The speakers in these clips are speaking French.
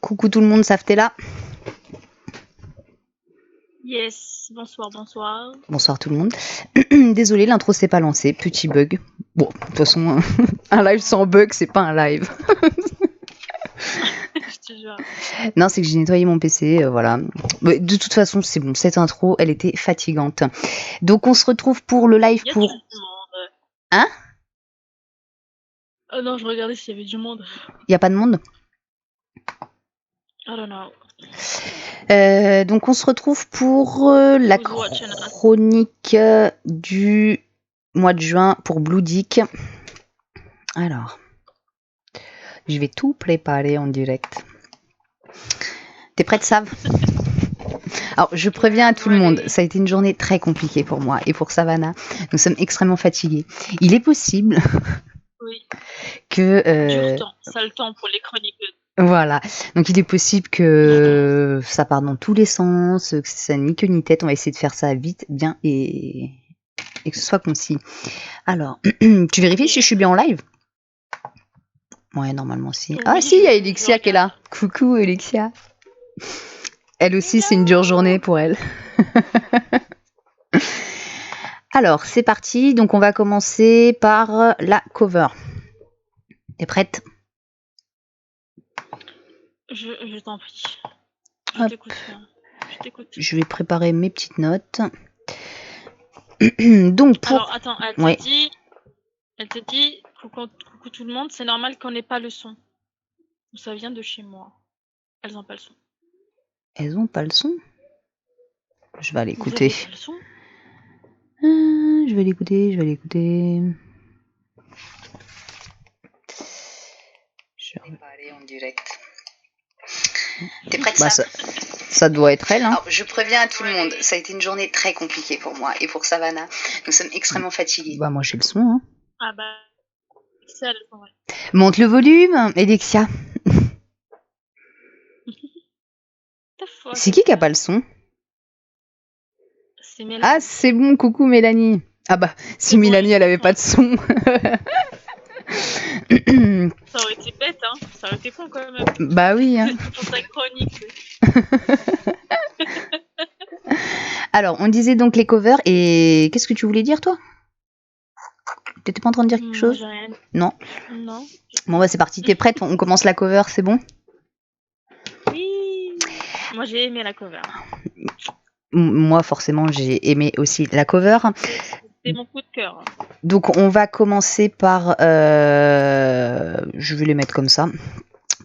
Coucou tout le monde, Saf, t'es là? Yes, bonsoir, bonsoir. Bonsoir tout le monde. Désolé, l'intro s'est pas lancée, petit bug. Bon, de toute façon, un live sans bug, c'est pas un live. Je te jure. Non, c'est que j'ai nettoyé mon PC, voilà. Mais de toute façon, c'est bon, cette intro, elle était fatigante. Donc on se retrouve pour le live Y a-t-il pour... du monde? Hein? Oh non, je regardais s'il y avait du monde. Y a pas de monde? I don't know. Donc on se retrouve pour la Who's watching us? chronique du mois de juin pour Blue Dick. Alors, je vais tout préparer en direct. T'es prête, Sav? Alors, je préviens à tout le monde, ça a été une journée très compliquée pour moi et pour Savannah. Nous sommes extrêmement fatigués. Il est possible Oui, que... du temps, ça le temps pour les chroniques. Voilà, donc il est possible que ça parte dans tous les sens, que ça ni queue ni tête. On va essayer de faire ça vite, bien et que ce soit concis. Alors, tu vérifies si je suis bien en live? Ouais, normalement si. Oui, Ah si, il y a je Elixia qui est là. Coucou Elixia. Elle aussi, c'est une dure journée pour elle. Alors, c'est parti. Donc, on va commencer par la cover. T'es prête? Je t'en prie. Hop. Je t'écoute. Je vais préparer mes petites notes. Donc, pour... Alors, attends, elle te Ouais. dit, coucou tout le monde, c'est normal qu'on n'ait pas le son. Ça vient de chez moi. Elles ont pas le son. Elles ont pas le son? Je vais aller Vous écouter. avez pas le son? Je vais l'écouter. Je vais pas aller en direct. T'es prête, bah, ça doit être elle. Hein. Alors, je préviens à tout le monde, ça a été une journée très compliquée pour moi et pour Savannah. Nous sommes extrêmement fatigués. Bah moi j'ai le son. Hein. Ah bah, c'est elle, ouais. Monte le volume, Elixia. C'est qui a pas le son? C'est Mélanie. Ah, c'est bon, coucou Mélanie. Ah bah, si Mélanie, elle avait pas de son. Ça aurait été bête, hein. Ça aurait été con quand même. Bah oui. Hein. Pour ta chronique. Alors, on disait donc les covers et qu'est-ce que tu voulais dire toi? T'étais pas en train de dire quelque chose? Rien. Non. Non. Bon bah c'est parti, t'es prête? On commence la cover, c'est bon? Oui. Moi j'ai aimé la cover. Moi forcément j'ai aimé aussi la cover. C'est mon coup de cœur. Donc on va commencer par... je vais les mettre comme ça.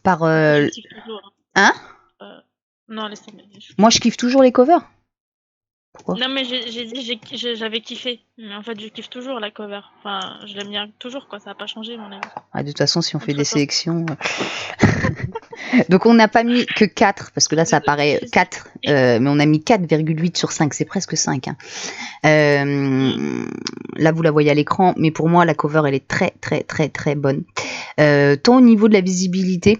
Par... Je kiffe toujours. Hein? Non, laisse tomber. Moi je kiffe toujours les covers. Pourquoi? Non mais j'ai dit j'avais kiffé. Mais en fait je kiffe toujours la cover. Enfin je l'aime bien toujours quoi, ça n'a pas changé mon avis. Ah, de toute façon si on fait des sélections... Donc on n'a pas mis que 4, parce que là ça paraît 4, mais on a mis 4,8 sur 5, c'est presque 5. Hein. Là vous la voyez à l'écran, mais pour moi la cover elle est très très très très bonne. Tant au niveau de la visibilité,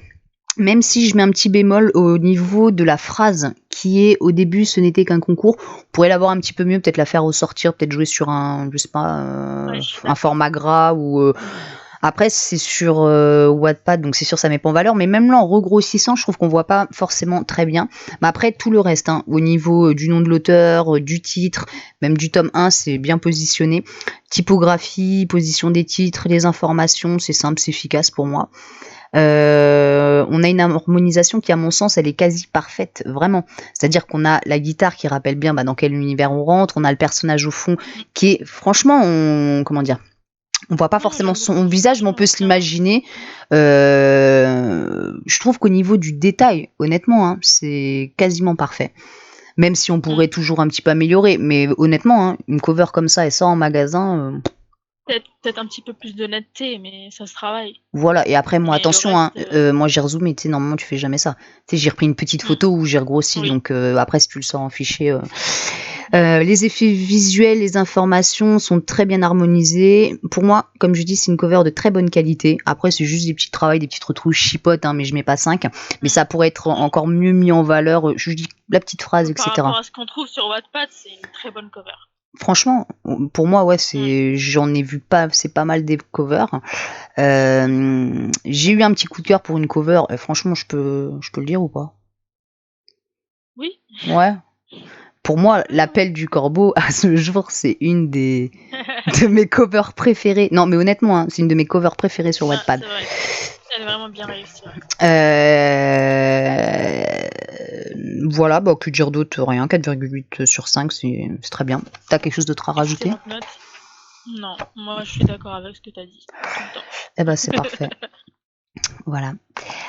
même si je mets un petit bémol au niveau de la phrase qui est au début ce n'était qu'un concours, on pourrait l'avoir un petit peu mieux, peut-être la faire ressortir, peut-être jouer sur un, je sais pas, un format gras ou... Après, c'est sur Wattpad, donc c'est sûr ça met pas en valeur, mais même là, en regrossissant, je trouve qu'on voit pas forcément très bien. Mais après, tout le reste, hein, au niveau du nom de l'auteur, du titre, même du tome 1, c'est bien positionné. Typographie, position des titres, les informations, c'est simple, c'est efficace pour moi. On a une harmonisation qui, à mon sens, elle est quasi parfaite, vraiment. C'est-à-dire qu'on a la guitare qui rappelle bien dans quel univers on rentre, on a le personnage au fond qui est, franchement, comment dire, on voit pas forcément son visage, mais on peut se l'imaginer. Je trouve qu'au niveau du détail, honnêtement, hein, c'est quasiment parfait. Même si on pourrait toujours un petit peu améliorer, mais honnêtement, hein, une cover comme ça et ça en magasin... Peut-être un petit peu plus de netteté, mais ça se travaille. Voilà, et après, moi, attention, reste, hein, moi j'ai rezoomé, tu sais, normalement tu fais jamais ça. Tu sais, j'ai repris une petite photo où j'ai regrossi, donc après, si tu le sors en fichier... les effets visuels, les informations sont très bien harmonisés. Pour moi, comme je dis, c'est une cover de très bonne qualité. Après, c'est juste des petits travails, des petites retrouches chipotes, hein, mais je mets pas 5. Mais ça pourrait être encore mieux mis en valeur. Je dis la petite phrase, etc. Par rapport à ce qu'on trouve sur Wattpad, c'est une très bonne cover. Franchement, pour moi, ouais, j'en ai vu c'est pas mal des covers. J'ai eu un petit coup de cœur pour une cover. Franchement, je peux le dire ou pas? Oui. Ouais. Pour moi, l'appel du corbeau, à ce jour, c'est une de mes covers préférées. Non, mais honnêtement, hein, c'est une de mes covers préférées sur Wattpad. C'est vrai. Elle est vraiment bien réussie. Voilà, bah, que dire d'autre? Rien. 4,8 sur 5, c'est très bien. T'as quelque chose d'autre à rajouter? Note. Non, moi je suis d'accord avec ce que t'as dit. Tout le temps. Eh ben, c'est parfait. Voilà.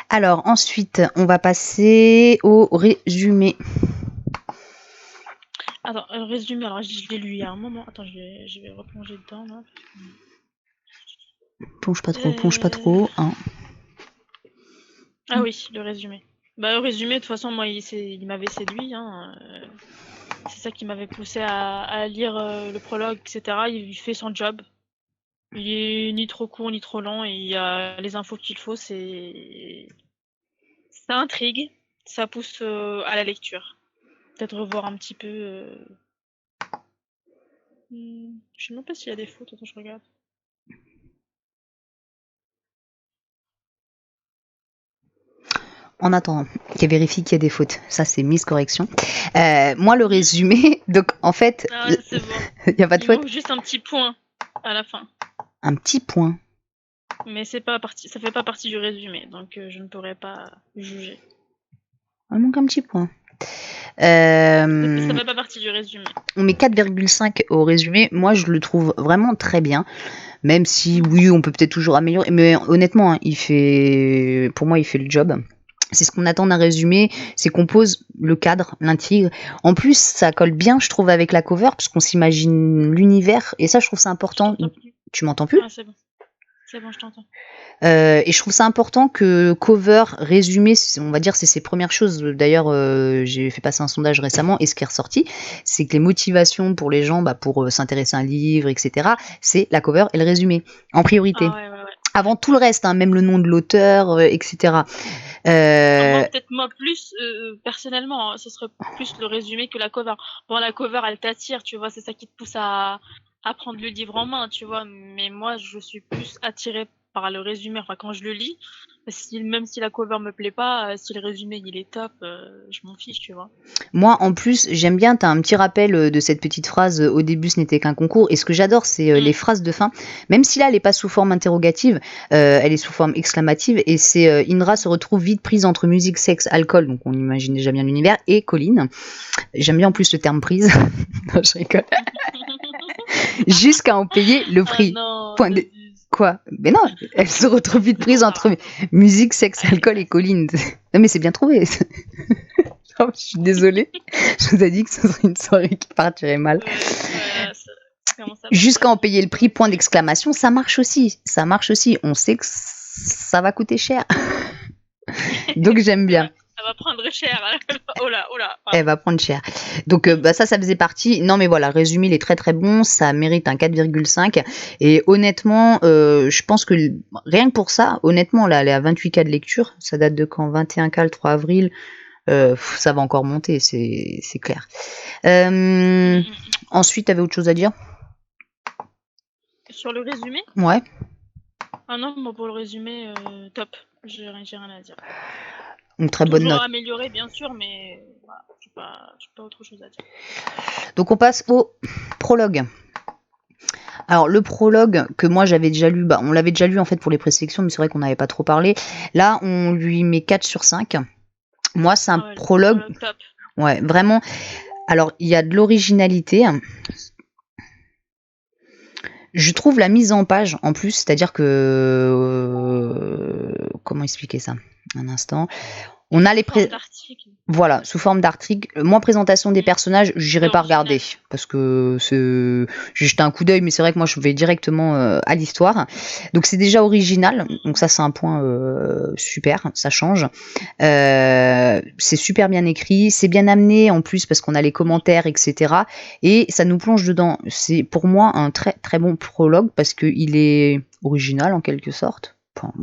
Alors, ensuite, on va passer au résumé. Attends, résumé, alors je l'ai lu il y a un moment. Attends, je vais replonger dedans là. Plonge pas trop. Hein. Ah oui, le résumé. Bah, le résumé, de toute façon, moi, il m'avait séduit. Hein. C'est ça qui m'avait poussé à lire le prologue, etc. Il fait son job. Il est ni trop court, ni trop long, et il y a les infos qu'il faut, ça intrigue, ça pousse à la lecture. Peut-être revoir un petit peu. Je sais même pas s'il y a des fautes, attends, je regarde. En attendant, qu'elle vérifie qu'il y a des fautes. Ça, c'est mise correction. Moi, le résumé, donc en fait, c'est bon. Il n'y a pas de faute. Il manque juste un petit point à la fin. Un petit point. Mais ça fait pas partie du résumé, donc je ne pourrais pas juger. Il manque un petit point. Ça fait pas partie du résumé. On met 4,5 au résumé. Moi, je le trouve vraiment très bien. Même si, oui, on peut peut-être toujours améliorer. Mais honnêtement, hein, pour moi, il fait le job. C'est ce qu'on attend d'un résumé, c'est qu'on pose le cadre, l'intrigue. En plus, ça colle bien, je trouve, avec la cover, parce qu'on s'imagine l'univers. Et ça, je trouve ça important. Tu m'entends plus? Ah, c'est bon. C'est bon, je t'entends. Et je trouve ça important que cover, résumé, on va dire c'est ses premières choses. D'ailleurs, j'ai fait passer un sondage récemment et ce qui est ressorti, c'est que les motivations pour les gens, pour s'intéresser à un livre, etc., c'est la cover et le résumé, en priorité. Ah, ouais. Avant tout le reste, hein, même le nom de l'auteur, etc. Moi, plus, personnellement, ce serait plus le résumé que la cover. Bon, la cover, elle t'attire, tu vois, c'est ça qui te pousse à prendre le livre en main, tu vois, mais moi, je suis plus attirée par le résumé, enfin, quand je le lis, même si la cover me plaît pas, si le résumé, il est top, je m'en fiche, tu vois. Moi, en plus, j'aime bien, t'as un petit rappel de cette petite phrase, au début, ce n'était qu'un concours, et ce que j'adore, c'est les phrases de fin, même si là, elle n'est pas sous forme interrogative, elle est sous forme exclamative, et c'est Indra se retrouve vite prise entre musique, sexe, alcool, donc on imagine déjà bien l'univers, et Colline. J'aime bien en plus le terme prise. Non, je rigole. Jusqu'à en payer le prix. Non, Quoi? Mais non, elle se retrouve vite prise entre musique, sexe, alcool et Colline. Non mais c'est bien trouvé. Oh, je suis désolée. Je vous ai dit que ce serait une soirée qui partirait mal. Jusqu'à en payer le prix, point d'exclamation, ça marche aussi. Ça marche aussi. On sait que ça va coûter cher. Donc j'aime bien. Elle va prendre cher. Oh là. Elle va prendre cher. Donc ça faisait partie. Non mais voilà, le résumé il est très très bon, ça mérite un 4,5 et honnêtement, je pense que rien que pour ça, honnêtement là, elle est à 28 cas de lecture, ça date de quand? 21 cas le 3 avril. Ça va encore monter, c'est clair. Ensuite, t'avais autre chose à dire? Sur le résumé? Ouais. Ah non, moi pour le résumé, top. J'ai rien à dire. Une très bonne note. Améliorer bien sûr, mais voilà, j'ai pas autre chose à dire. Donc on passe au prologue. Alors le prologue que moi j'avais déjà lu, on l'avait déjà lu en fait pour les présélections, mais c'est vrai qu'on n'avait pas trop parlé. Là on lui met 4 sur 5. Moi c'est un prologue top. Ouais, vraiment. Alors il y a de l'originalité. Je trouve la mise en page en plus, c'est-à-dire que comment expliquer ça? Un instant. On a les voilà, sous forme d'article. Moi, présentation des personnages, j'irai pas regarder parce que j'ai jeté un coup d'œil, mais c'est vrai que moi, je vais directement à l'histoire. Donc, c'est déjà original. Donc, ça, c'est un point super. Ça change. C'est super bien écrit. C'est bien amené en plus parce qu'on a les commentaires, etc. Et ça nous plonge dedans. C'est pour moi un très très bon prologue parce qu'il est original en quelque sorte. Enfin,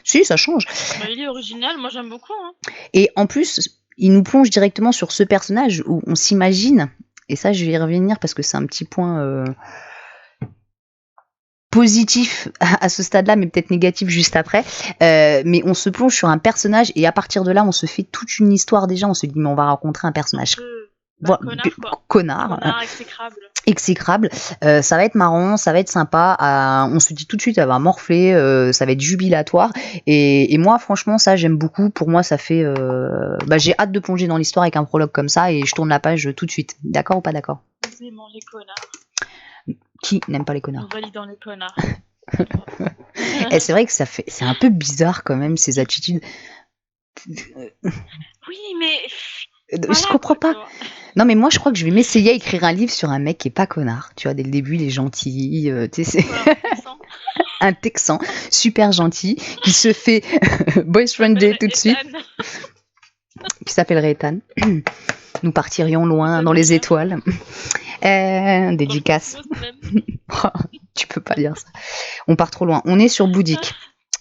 si, ça change. Il est original, moi j'aime beaucoup. Hein. Et en plus, il nous plonge directement sur ce personnage où on s'imagine Et ça, je vais y revenir parce que c'est un petit point positif à ce stade-là, mais peut-être négatif juste après. Mais on se plonge sur un personnage et à partir de là, on se fait toute une histoire déjà. On se dit, mais on va rencontrer un personnage connard, exécrable. Ça va être marrant, ça va être sympa. On se dit tout de suite, elle va morfler, ça va être jubilatoire. Et moi, franchement, ça, j'aime beaucoup. Pour moi, ça fait... j'ai hâte de plonger dans l'histoire avec un prologue comme ça et je tourne la page tout de suite. D'accord ou pas d'accord ? Vraiment, les connards. Qui n'aime pas les connards ? On valide dans les connards. Et c'est vrai que c'est un peu bizarre quand même, ces attitudes. Oui, mais... Je comprends pas. Non, mais moi, je crois que je vais m'essayer à écrire un livre sur un mec qui est pas connard. Tu vois, dès le début, il est gentil. Tu sais, c'est un Texan super gentil qui se fait boyfriender tout de suite. Qui s'appellerait Ethan. Nous partirions loin dans les étoiles. Dédicace. Tu peux pas dire ça. On part trop loin. On est sur Boudic.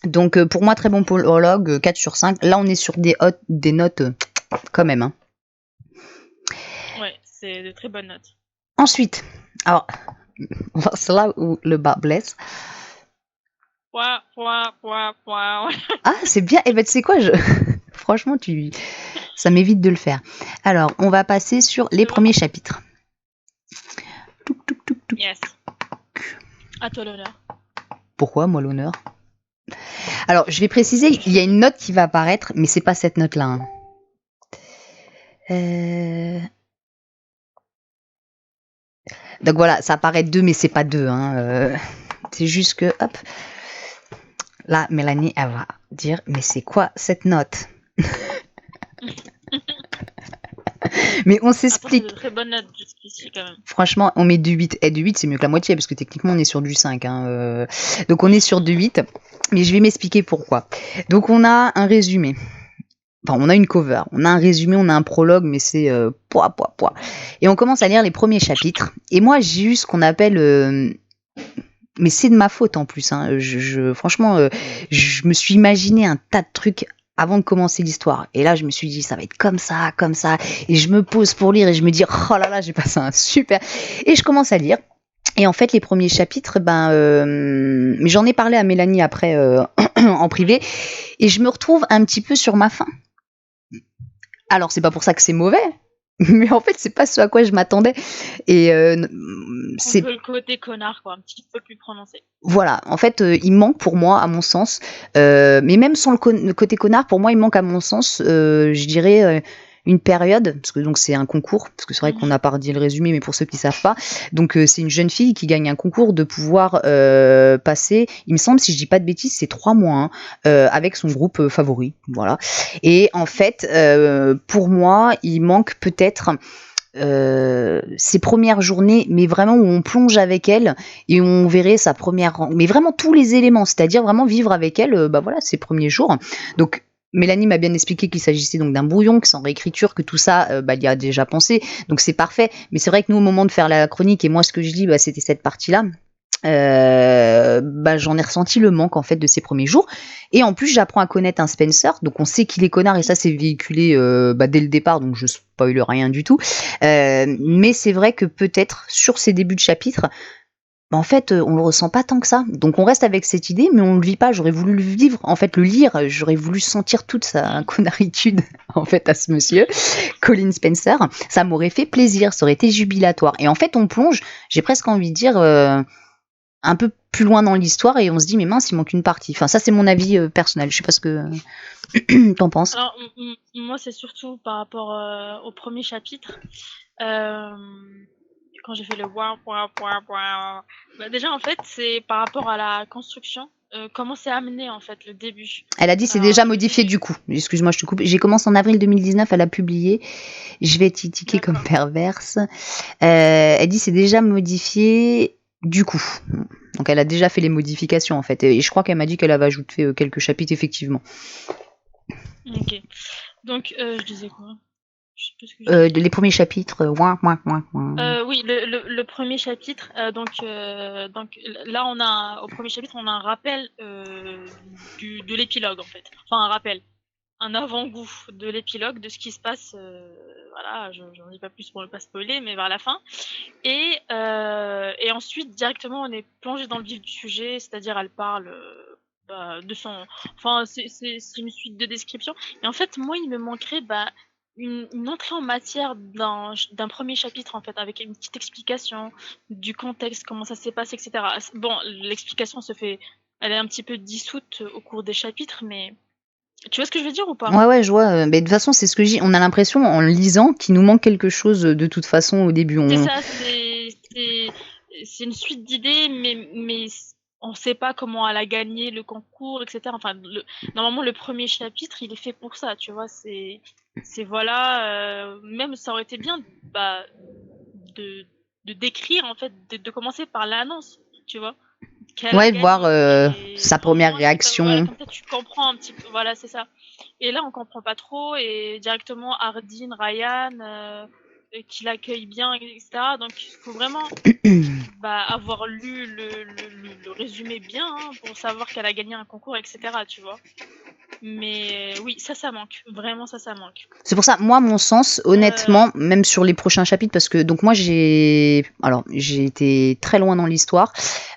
Donc, pour moi, très bon prologue, 4 sur 5. Là, on est sur des notes quand même. Hein. Ouais, c'est de très bonnes notes. Ensuite, alors, c'est là où le bas blesse. Ah, c'est bien. Et ben, tu sais quoi, franchement, ça m'évite de le faire. Alors, on va passer sur les premiers chapitres. Yes. À toi l'honneur. Pourquoi, moi, l'honneur ? Alors, je vais préciser, il y a une note qui va apparaître, mais c'est pas cette note-là. Hein. Donc voilà, ça apparaît 2, mais c'est pas 2. Hein. C'est juste que, hop. Là, Mélanie, elle va dire, mais c'est quoi cette note ? Mais on s'explique. C'est de très bonnes notes jusqu'ici quand même. Franchement, on met du 8. Et du 8, c'est mieux que la moitié, parce que techniquement, on est sur du 5. Hein. Donc on est sur du 8. Mais je vais m'expliquer pourquoi. Donc on a un résumé. Enfin, on a une cover, on a un résumé, on a un prologue, mais c'est poids. Et on commence à lire les premiers chapitres. Et moi, j'ai eu ce qu'on appelle... mais c'est de ma faute en plus. Hein. Franchement, je me suis imaginé un tas de trucs avant de commencer l'histoire. Et là, je me suis dit, ça va être comme ça. Et je me pose pour lire et je me dis, oh là là, j'ai passé un super... Et je commence à lire. Et en fait, les premiers chapitres, mais j'en ai parlé à Mélanie après en privé. Et je me retrouve un petit peu sur ma faim. Alors, c'est pas pour ça que c'est mauvais, mais en fait, c'est pas ce à quoi je m'attendais. Et c'est le côté connard, quoi, un petit peu plus prononcé. Voilà, en fait, il manque pour moi, à mon sens, mais même sans le côté connard, pour moi, il manque à mon sens, je dirais, une période, parce que donc c'est un concours, parce que c'est vrai qu'on n'a pas dit le résumé, mais pour ceux qui savent pas, donc c'est une jeune fille qui gagne un concours de pouvoir passer, il me semble, si je dis pas de bêtises, c'est 3 mois, hein, avec son groupe favori, voilà. Et en fait, pour moi, il manque peut-être ses premières journées, mais vraiment où on plonge avec elle et on verrait sa première, mais vraiment tous les éléments, c'est-à-dire vraiment vivre avec elle, voilà, ses premiers jours. Donc Mélanie m'a bien expliqué qu'il s'agissait donc d'un brouillon, que c'est en réécriture, que tout ça, il y a déjà pensé, donc c'est parfait. Mais c'est vrai que nous, au moment de faire la chronique, et moi, ce que je lis, c'était cette partie-là. J'en ai ressenti le manque en fait de ces premiers jours, et en plus j'apprends à connaître un Spencer, donc on sait qu'il est connard et ça c'est véhiculé dès le départ, donc je spoil rien du tout, mais c'est vrai que peut-être sur ces débuts de chapitre, en fait, on le ressent pas tant que ça. Donc on reste avec cette idée, mais on le vit pas. J'aurais voulu le vivre, en fait, le lire. J'aurais voulu sentir toute sa connaritude, en fait, à ce monsieur, Colin Spencer. Ça m'aurait fait plaisir, ça aurait été jubilatoire. Et en fait, on plonge, j'ai presque envie de dire, un peu plus loin dans l'histoire et on se dit, mais mince, il manque une partie. Enfin, ça, c'est mon avis personnel. Je sais pas ce que t'en penses. Alors, moi, c'est surtout par rapport au premier chapitre. Quand j'ai fait le déjà en fait c'est par rapport à la construction, comment c'est amené en fait le début. Elle a dit c'est déjà modifié du coup. Excuse-moi, je te coupe. J'ai commencé en avril 2019, elle a publié. Je vais t'étiquer comme perverse. Elle dit c'est déjà modifié du coup. Donc elle a déjà fait les modifications en fait. Et je crois qu'elle m'a dit qu'elle avait ajouté quelques chapitres effectivement. Ok. Donc je disais quoi? Les premiers chapitres, oui, le premier chapitre. Donc là, au premier chapitre, on a un rappel de l'épilogue en fait. Enfin, un rappel un avant-goût de l'épilogue, de ce qui se passe, voilà, j'en dis pas plus pour ne pas spoiler, mais vers la fin. Et ensuite, directement, on est plongé dans le vif du sujet, c'est-à-dire elle parle de son... Enfin, c'est une suite de descriptions. Et en fait, moi, il me manquerait une entrée en matière d'un premier chapitre, en fait, avec une petite explication du contexte, comment ça s'est passé, etc. Bon, l'explication elle est un petit peu dissoute au cours des chapitres, mais tu vois ce que je veux dire ou pas? Ouais, je vois. Mais de toute façon, c'est ce que je dis. On a l'impression, en le lisant, qu'il nous manque quelque chose de toute façon au début. C'est ça, c'est une suite d'idées, mais on sait pas comment elle a gagné le concours, etc. Enfin, normalement, le premier chapitre, il est fait pour ça, tu vois. Voilà, même ça aurait été bien, de décrire, en fait, de commencer par l'annonce, tu vois, qu'elle a Ouais, voir gagné. Et sa au première moins, voilà, réaction. comme ça, tu comprends un petit peu. Voilà, c'est ça. Et là, on comprend pas trop. Et directement, Hardin, Ryan, qui l'accueille bien, etc. Donc, il faut vraiment avoir lu le résumé bien, hein, pour savoir qu'elle a gagné un concours, etc. Tu vois. Mais oui, ça manque. Vraiment, ça manque. C'est pour ça, moi, mon sens, honnêtement, même sur les prochains chapitres, parce que donc moi j'ai été très loin dans l'histoire,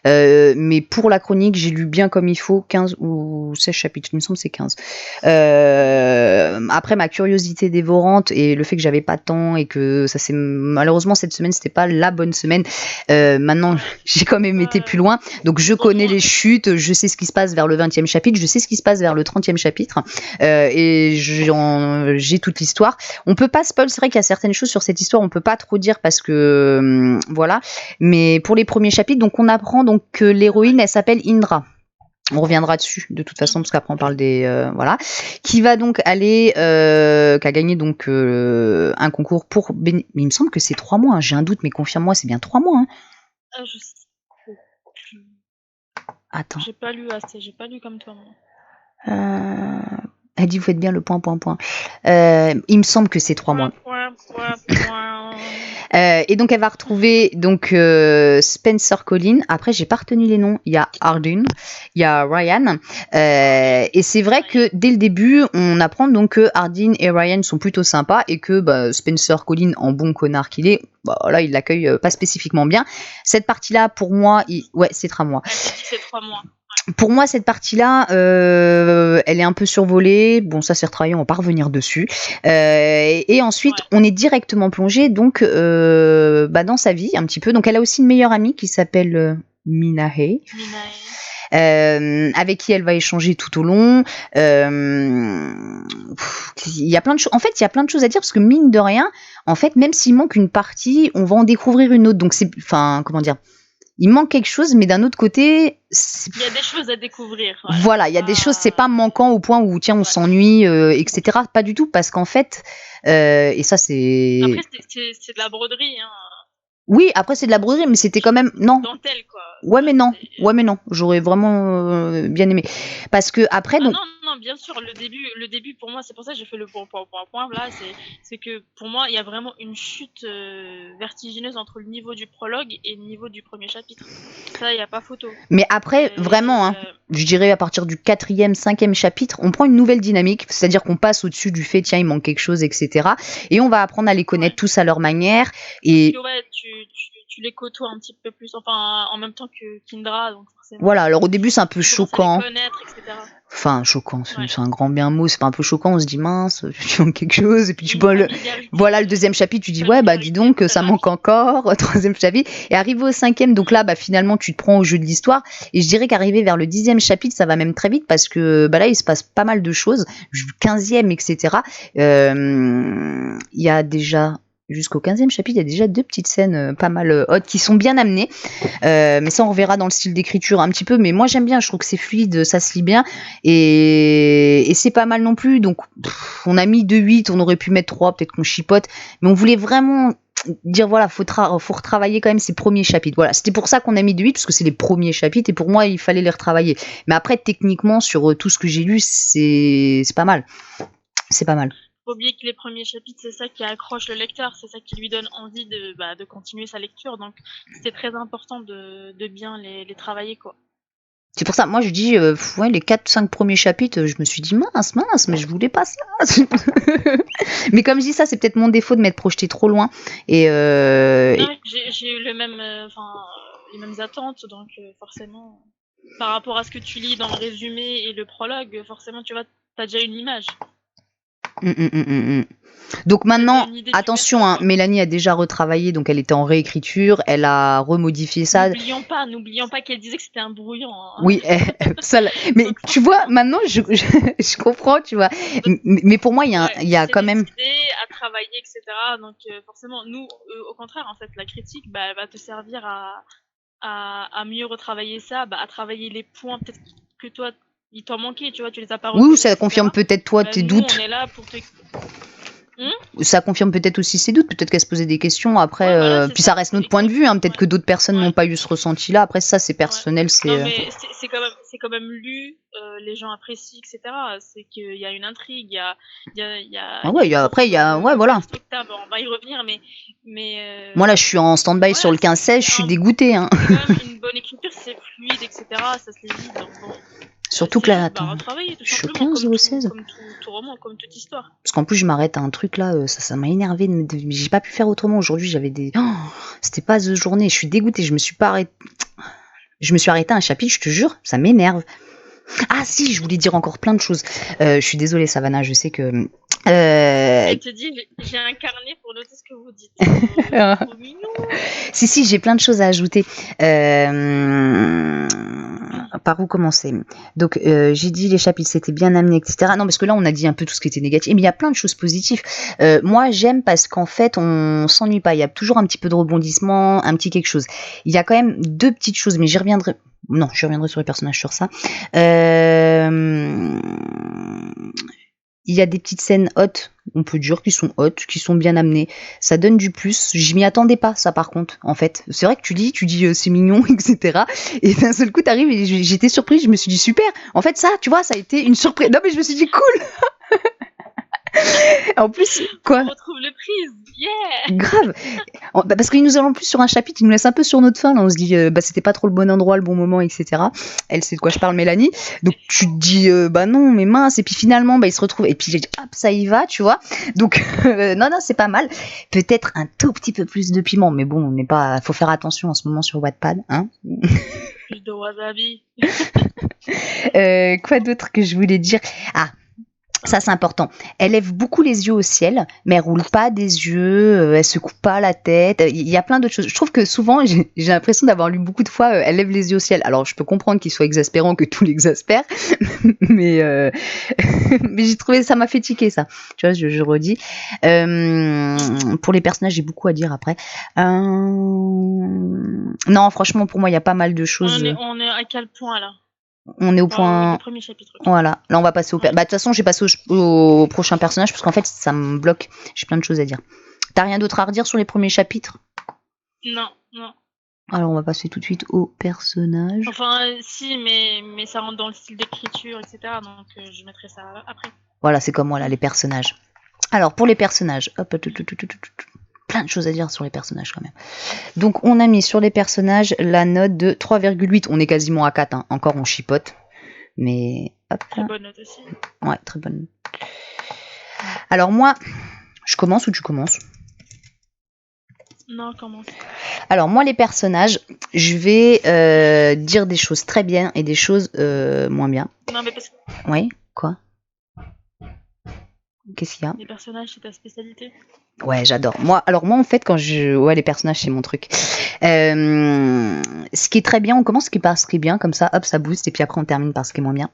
mais pour la chronique, j'ai lu bien comme il faut 15 ou 16 chapitres, il me semble que c'est 15. Après ma curiosité dévorante et le fait que j'avais pas de temps et que ça s'est malheureusement cette semaine c'était pas la bonne semaine. Maintenant, j'ai quand même été plus loin, donc je connais les chutes, je sais ce qui se passe vers le 20e chapitre, je sais ce qui se passe vers le 30e chapitre, et j'ai toute l'histoire. On peut pas spoil, c'est vrai qu'il y a certaines choses sur cette histoire, on peut pas trop dire parce que voilà. Mais pour les premiers chapitres, donc on apprend donc que l'héroïne, elle s'appelle Indra. On reviendra dessus de toute façon parce qu'après on parle des voilà, qui va donc aller, qui a gagné donc un concours pour mais il me semble que c'est 3 mois. Hein. J'ai un doute, mais confirme-moi, c'est bien 3 mois. Hein. Je sais. Attends. J'ai pas lu assez, j'ai pas lu comme toi. Elle dit vous faites bien le point. Il me semble que c'est 3 mois. Et donc elle va retrouver donc Spencer Collin. Après j'ai pas retenu les noms. Il y a Hardin, il y a Ryan. Et c'est vrai que dès le début on apprend donc que Hardin et Ryan sont plutôt sympas et que Spencer Collin, en bon connard qu'il est, là il l'accueille pas spécifiquement bien. Cette partie-là pour moi, ouais c'est 3 mois. C'est 3 mois. Pour moi, cette partie-là, elle est un peu survolée. Bon, ça c'est retravaillé, on va pas revenir dessus. Et ensuite, on est directement plongé donc dans sa vie un petit peu. Donc, elle a aussi une meilleure amie qui s'appelle Minahe. Avec qui elle va échanger tout au long. Il y a plein de choses. En fait, il y a plein de choses à dire parce que mine de rien, en fait, même s'il manque une partie, on va en découvrir une autre. Donc, comment dire. Il manque quelque chose, mais d'un autre côté... Il y a des choses à découvrir. Voilà, il y a des choses, c'est pas manquant au point où, tiens, on s'ennuie, etc. Pas du tout, parce qu'en fait... et ça, c'est... Après, c'est de la broderie, hein. Oui, après, c'est de la broderie, mais c'était quand même... Non. Dentelle, quoi. Ouais, mais non. J'aurais vraiment bien aimé. Parce que après... donc... Non, bien sûr, le début pour moi, c'est pour ça que j'ai fait le point là, c'est que pour moi, il y a vraiment une chute vertigineuse entre le niveau du prologue et le niveau du premier chapitre. Ça, il n'y a pas photo. Mais après, vraiment, hein, je dirais à partir du 4e, 5e chapitre, on prend une nouvelle dynamique, c'est-à-dire qu'on passe au-dessus du fait, tiens, il manque quelque chose, etc. Et on va apprendre à les connaître tous à leur manière. Et... Parce que, ouais, tu les côtoies un petit peu plus, enfin, en même temps que Kindra, donc forcément. Voilà, alors au début, c'est un peu choquant. Les connaître, etc. Enfin, choquant, c'est un grand bien mot, c'est pas un peu choquant, on se dit mince, tu manques quelque chose, et puis tu vois voilà, le deuxième chapitre, tu dis ouais, dis donc, ça manque encore, troisième chapitre, et arrivé au 5e, donc là, finalement, tu te prends au jeu de l'histoire, et je dirais qu'arrivé vers le 10e chapitre, ça va même très vite, parce que là, il se passe pas mal de choses, 15e, etc. Il y a déjà... Jusqu'au 15e chapitre, il y a déjà 2 petites scènes pas mal hot qui sont bien amenées. Mais ça, on reverra dans le style d'écriture un petit peu. Mais moi, j'aime bien. Je trouve que c'est fluide, ça se lit bien. Et c'est pas mal non plus. Donc, on a mis 2,8. On aurait pu mettre 3. Peut-être qu'on chipote. Mais on voulait vraiment dire, voilà, faut retravailler quand même ces premiers chapitres. Voilà, c'était pour ça qu'on a mis 2,8. Parce que c'est les premiers chapitres. Et pour moi, il fallait les retravailler. Mais après, techniquement, sur tout ce que j'ai lu, c'est pas mal. C'est pas mal. Faut oublier que les premiers chapitres, c'est ça qui accroche le lecteur, c'est ça qui lui donne envie de continuer sa lecture. Donc, c'est très important de bien les travailler, quoi. C'est pour ça, moi je dis, ouais, les 4-5 premiers chapitres, je me suis dit mince, mais je voulais pas ça. Mais comme je dis ça, c'est peut-être mon défaut de m'être projeté trop loin. Et, Non, mais j'ai eu les mêmes attentes, donc forcément, par rapport à ce que tu lis dans le résumé et le prologue, forcément, tu vois, t'as déjà une image. Donc maintenant, attention, hein, Mélanie a déjà retravaillé, donc elle était en réécriture, elle a remodifié ça. N'oublions pas qu'elle disait que c'était un brouillon. Hein. Oui, ça, mais donc, tu vois, maintenant je comprends, tu vois. Mais pour moi, il y a quand même à travailler, etc. Donc forcément, nous, au contraire, en fait, la critique, elle va te servir à mieux retravailler ça, à travailler les points peut-être que toi il t'en manquait, tu vois, tu les as pas repérés. Oui, ça confirme peut-être toi tes doutes. On est là pour te... Ça confirme peut-être aussi ses doutes, peut-être qu'elle se posait des questions après, puis ça reste notre point de vue, hein, peut-être que d'autres personnes n'ont pas eu ce ressenti-là, après ça c'est personnel, c'est... Non mais c'est quand même lu, les gens apprécient, etc. C'est qu'il y a une intrigue, il y a... Ah ouais, après il y a... Ouais, voilà. On va y revenir, mais moi là je suis en stand-by sur le 15-16, je suis dégoûtée. Hein. C'est quand même une bonne écriture, c'est fluide, etc. Ça se lit vite, donc bon... Surtout que là, attends, je suis au 15 ou au 16 comme tout roman, comme toute histoire. Parce qu'en plus, je m'arrête à un truc là, ça m'a énervé. J'ai pas pu faire autrement aujourd'hui. J'avais des. Oh, c'était pas The journée. Je suis dégoûtée. Je me suis arrêtée à un chapitre, je te jure, ça m'énerve. Ah si, je voulais dire encore plein de choses. Je suis désolée, Savannah, je sais que. Je te dis, j'ai un carnet pour noter ce que vous dites. Trop mignon. Si, j'ai plein de choses à ajouter. Par où commencer? Donc, j'ai dit les chapitres, c'était bien amené, etc. Non, parce que là, on a dit un peu tout ce qui était négatif. Mais il y a plein de choses positives. Moi, j'aime parce qu'en fait, on s'ennuie pas. Il y a toujours un petit peu de rebondissement, un petit quelque chose. Il y a quand même 2 petites choses, mais j'y reviendrai. Non, je reviendrai sur les personnages sur ça. Il y a des petites scènes hautes, on peut dire, qui sont hautes, qui sont bien amenées. Ça donne du plus. Je m'y attendais pas, ça, par contre, en fait. C'est vrai que tu dis c'est mignon, etc. Et d'un seul coup, t'arrives et j'étais surprise. Je me suis dit, super. En fait, ça, tu vois, ça a été une surprise. Non, mais je me suis dit, cool. En plus, quoi? On retrouve le prise, yeah. Grave. Parce qu'ils nous allons plus sur un chapitre, ils nous laissent un peu sur notre faim. Là, on se dit, c'était pas trop le bon endroit, le bon moment, etc. Elle sait de quoi je parle, Mélanie. Donc tu te dis, non, mais mince. Et puis finalement, ils se retrouvent. Et puis j'ai dit, hop, ça y va, tu vois. Donc non, c'est pas mal. Peut-être un tout petit peu plus de piment, mais bon, on n'est pas. Faut faire attention en ce moment sur Wattpad, hein. Plus de wasabi. Quoi d'autre que je voulais dire? Ah. Ça, c'est important. Elle lève beaucoup les yeux au ciel, mais elle roule pas des yeux, elle se coupe pas la tête. Il y a plein d'autres choses. Je trouve que souvent, j'ai l'impression d'avoir lu beaucoup de fois, elle lève les yeux au ciel. Alors, je peux comprendre qu'il soit exaspérant, que tout l'exaspère, mais j'ai trouvé ça m'a fait tiquer, ça. Tu vois, je redis. Pour les personnages, j'ai beaucoup à dire après. Non, franchement, pour moi, il y a pas mal de choses. On est à quel point, là? On est au point. Le premier chapitre. Voilà, là on va passer au. De toute façon, j'ai passé au prochain personnage parce qu'en fait ça me bloque. J'ai plein de choses à dire. T'as rien d'autre à redire sur les premiers chapitres? Non. Alors on va passer tout de suite au personnage. Enfin, si, mais ça rentre dans le style d'écriture, etc. Donc je mettrai ça après. Voilà, c'est comme moi là, les personnages. Alors pour les personnages, hop, plein de choses à dire sur les personnages quand même. Donc on a mis sur les personnages la note de 3,8. On est quasiment à 4, hein. Encore on chipote. Mais hop. Très bonne note aussi. Ouais, très bonne. Alors moi, je commence ou tu commences? Non, commence. Alors moi les personnages, je vais dire des choses très bien et des choses moins bien. Non mais parce que... Oui, quoi? Qu'est-ce qu'il y a? Les personnages, c'est ta spécialité? Ouais, j'adore. Moi en fait, les personnages, c'est mon truc. Ce qui est très bien, on commence par ce qui est bien, comme ça, hop, ça booste, et puis après on termine par ce qui est moins bien.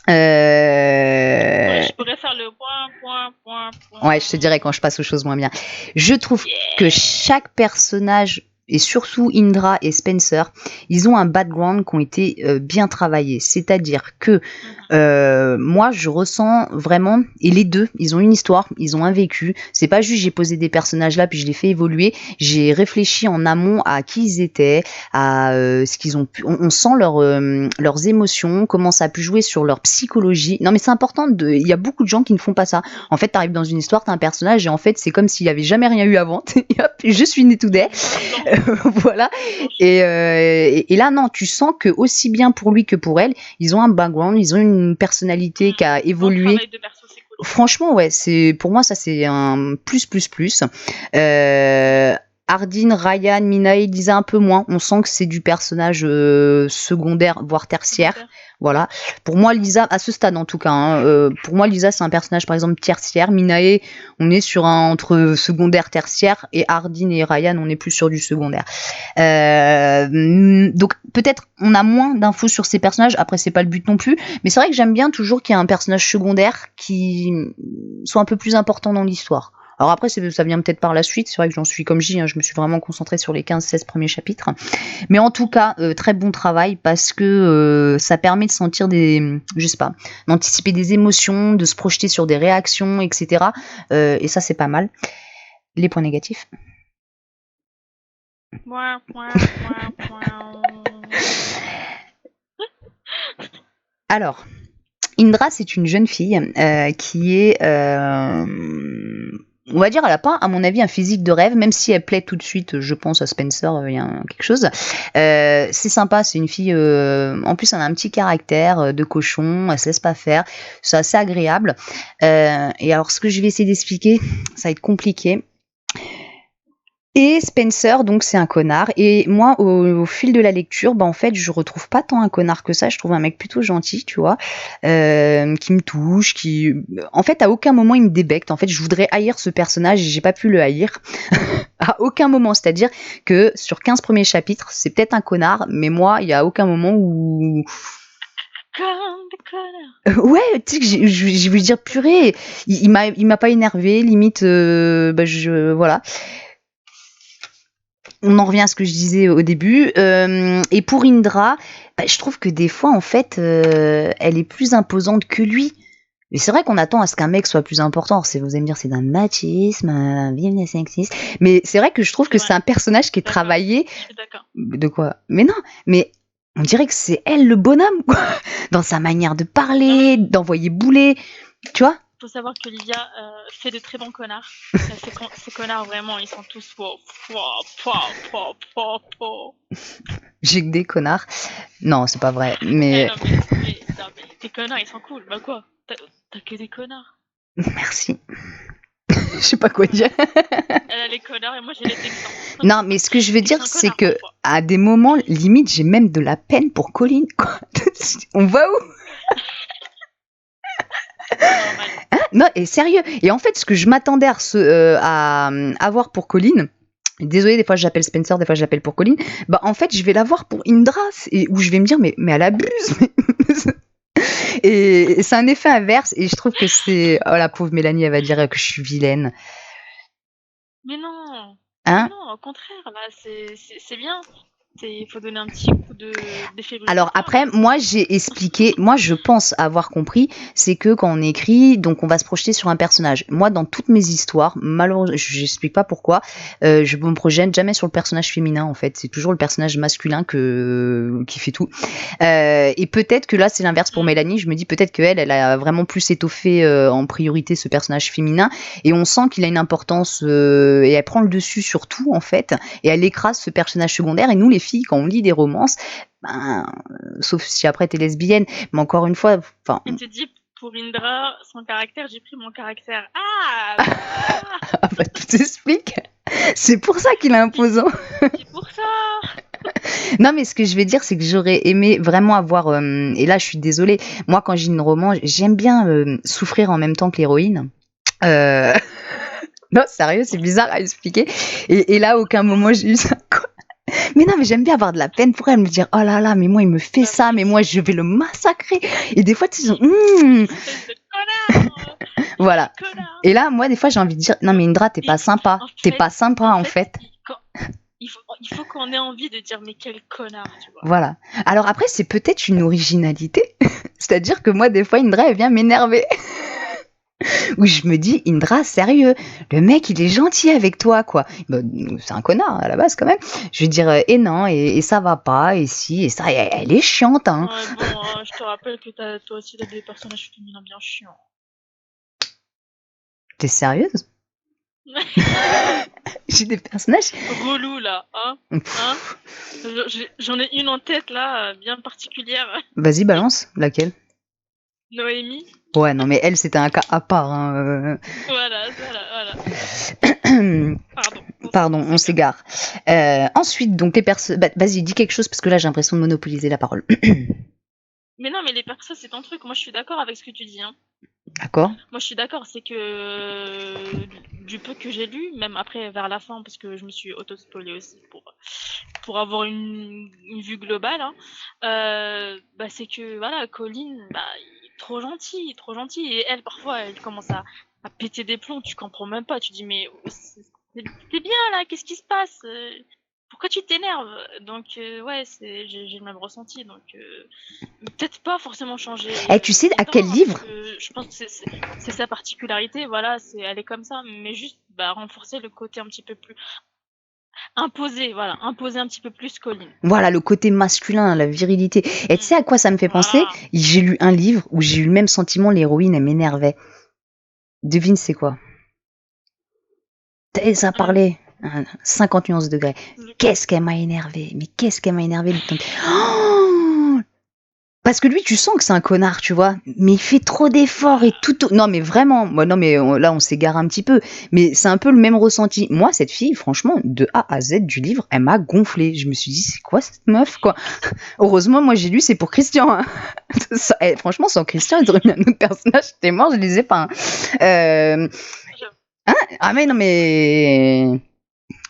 Ouais, je pourrais faire le point. Ouais, je te dirai quand je passe aux choses moins bien. Je trouve que chaque personnage, et surtout Indra et Spencer, ils ont un background qui ont été bien travaillés. C'est-à-dire que moi, je ressens vraiment, et les deux, ils ont une histoire, ils ont un vécu. C'est pas juste j'ai posé des personnages là puis je les fais évoluer. J'ai réfléchi en amont à qui ils étaient, à ce qu'ils ont pu. On sent leurs émotions, comment ça a pu jouer sur leur psychologie. Non mais c'est important. Il y a beaucoup de gens qui ne font pas ça. En fait, t'arrives dans une histoire, t'as un personnage et en fait c'est comme s'il y avait jamais rien eu avant. Et hop, je suis né tout dès. Voilà. Et là, non, tu sens que aussi bien pour lui que pour elle, ils ont un background, ils ont une personnalité qui a Bon évolué. travail de perso, c'est cool. Franchement, ouais, pour moi, ça, c'est un plus, plus, plus. Hardin, Ryan, Minae, Lisa un peu moins. On sent que c'est du personnage secondaire, voire tertiaire. Voilà. Pour moi, Lisa, à ce stade en tout cas, hein, pour moi, Lisa, c'est un personnage, par exemple, tertiaire. Minae, on est sur un entre secondaire, tertiaire. Et Hardin et Ryan, on est plus sur du secondaire. Donc, peut-être, on a moins d'infos sur ces personnages. Après, c'est pas le but non plus. Mais c'est vrai que j'aime bien toujours qu'il y ait un personnage secondaire qui soit un peu plus important dans l'histoire. Alors après, ça vient peut-être par la suite. C'est vrai que j'en suis, comme je dis, hein, je me suis vraiment concentrée sur les 15-16 premiers chapitres. Mais en tout cas, très bon travail parce que ça permet de sentir je sais pas, d'anticiper des émotions, de se projeter sur des réactions, etc. Et ça, c'est pas mal. Les points négatifs. Alors, Indra, c'est une jeune fille qui est, on va dire, elle n'a pas, à mon avis, un physique de rêve, même si elle plaît tout de suite, je pense, à Spencer, il y a quelque chose. C'est sympa, c'est une fille, en plus, elle a un petit caractère de cochon, elle se laisse pas faire, c'est assez agréable. Et alors, ce que je vais essayer d'expliquer, ça va être compliqué. Et Spencer, donc c'est un connard. Et moi, au fil de la lecture, en fait, je retrouve pas tant un connard que ça. Je trouve un mec plutôt gentil, tu vois, qui me touche, en fait, à aucun moment il me débecte. En fait, je voudrais haïr ce personnage et j'ai pas pu le haïr. À aucun moment. C'est-à-dire que sur 15 premiers chapitres, c'est peut-être un connard, mais moi, il y a aucun moment où... Ouais, tu sais que je vais dire purée, il m'a pas énervé, limite, voilà. On en revient à ce que je disais au début. Et pour Indra, je trouve que des fois, en fait, elle est plus imposante que lui. Mais c'est vrai qu'on attend à ce qu'un mec soit plus important. Vous allez me dire, c'est d'un machisme, vive les sexistes. Mais c'est vrai que je trouve que c'est un personnage qui est travaillé. Je suis d'accord. De quoi? Mais non, mais on dirait que c'est elle le bonhomme, quoi. Dans sa manière de parler, d'envoyer bouler. Tu vois? Faut savoir que Lydia fait de très bons connards. Ces connards, vraiment, ils sont tous... J'ai que des connards. Non, c'est pas vrai. Mais... mais tes connards, ils sont cool. Bah quoi? T'as que des connards. Merci. Je sais pas quoi dire. Elle a les connards et moi j'ai les texans. Non, mais ce que je veux dire, c'est que à des moments, limite, j'ai même de la peine pour Colline. On va où? Hein? Non, et sérieux. Et en fait, ce que je m'attendais à avoir pour Colline, désolée, des fois j'appelle Spencer, des fois j'appelle pour Colline, en fait, je vais l'avoir pour Indra, où je vais me dire, mais elle abuse. Et c'est un effet inverse, et je trouve que c'est... Oh, la pauvre Mélanie, elle va dire que je suis vilaine. Mais non. Hein? Non, au contraire, là, c'est bien. Il faut donner un petit coup d'effet. Alors après, moi j'ai expliqué, moi je pense avoir compris, c'est que quand on écrit, donc on va se projeter sur un personnage. Moi dans toutes mes histoires, malheureusement, j'explique pas pourquoi, je me projette jamais sur le personnage féminin en fait, c'est toujours le personnage masculin qui fait tout. Et peut-être que là c'est l'inverse pour Mélanie, je me dis peut-être qu'elle, elle a vraiment plus étoffé en priorité ce personnage féminin, et on sent qu'il a une importance, et elle prend le dessus sur tout en fait, et elle écrase ce personnage secondaire, et nous les filles, quand on lit des romances, sauf si après t'es lesbienne, mais encore une fois, enfin. Et tu dis pour Indra, son caractère, j'ai pris mon caractère. Tout s'explique. C'est pour ça qu'il est imposant. C'est pour ça. Non, mais ce que je vais dire, c'est que j'aurais aimé vraiment avoir. Et là, je suis désolée. Moi, quand j'ai une romance, j'aime bien souffrir en même temps que l'héroïne. Non, sérieux, c'est bizarre à expliquer. Et là, à aucun moment, j'ai eu ça. Mais non, mais j'aime bien avoir de la peine pour elle, me dire oh là là, mais moi il me fait ça, mais moi je vais le massacrer. Et des fois tu sais, voilà. Et là, moi des fois j'ai envie de dire non mais Indra, t'es pas sympa, en fait. Il faut qu'on ait envie de dire mais quel connard, tu vois. Voilà. Alors après c'est peut-être une originalité, c'est-à-dire que moi des fois Indra elle vient m'énerver. Où je me dis, Indra, sérieux, le mec, il est gentil avec toi, quoi. C'est un connard, à la base, quand même. Je vais dire, et non, et ça va pas, et si, et ça, elle est chiante, hein. Ouais, bon, je te rappelle que toi aussi, t'as des personnages féminins bien chiants. T'es sérieuse? J'ai des personnages. Relou là, hein. J'en ai une en tête là, bien particulière. Vas-y, balance. Laquelle? Noémie. Ouais, non, mais elle, c'était un cas à part. Voilà. Pardon, on s'égare. Ensuite, donc les personnes. Bah, vas-y, dis quelque chose parce que là, j'ai l'impression de monopoliser la parole. Mais non, mais les persos, c'est ton truc. Moi, je suis d'accord avec ce que tu dis. Hein. D'accord. Moi, je suis d'accord. C'est que du peu que j'ai lu, même après vers la fin, parce que je me suis auto-spoilée aussi pour avoir une vue globale. Hein, bah, c'est que voilà, Colin, bah, il est trop gentil. Et elle, parfois, elle commence à péter des plombs. Tu comprends même pas. Tu dis mais c'est bien là. Qu'est-ce qui se passe? Pourquoi tu t'énerves? Donc ouais, j'ai le même ressenti. Donc peut-être pas forcément changer Tu sais à Indra, quel livre? parce que je pense que c'est sa particularité, voilà, elle est comme ça, mais juste renforcer le côté un petit peu plus imposer un petit peu plus Colin. Voilà, le côté masculin, la virilité. Et tu sais à quoi ça me fait penser? Voilà. J'ai lu un livre où j'ai eu le même sentiment, l'héroïne, elle m'énervait. Devine c'est quoi? Ça parlait. 50 nuances de degrés. Qu'est-ce qu'elle m'a énervé? Mais qu'est-ce qu'elle m'a énervé? Oh, parce que lui, tu sens que c'est un connard, tu vois. Mais il fait trop d'efforts et tout. Non, mais vraiment. Non, mais là, on s'égare un petit peu. Mais c'est un peu le même ressenti. Moi, cette fille, franchement, de A à Z du livre, elle m'a gonflé. Je me suis dit, c'est quoi cette meuf, quoi? Heureusement, moi, j'ai lu, c'est pour Christian. Hein. Franchement, sans Christian, ils auraient mis un autre personnage. J'étais mort, je lisais pas. Hein. Ah, mais non, mais.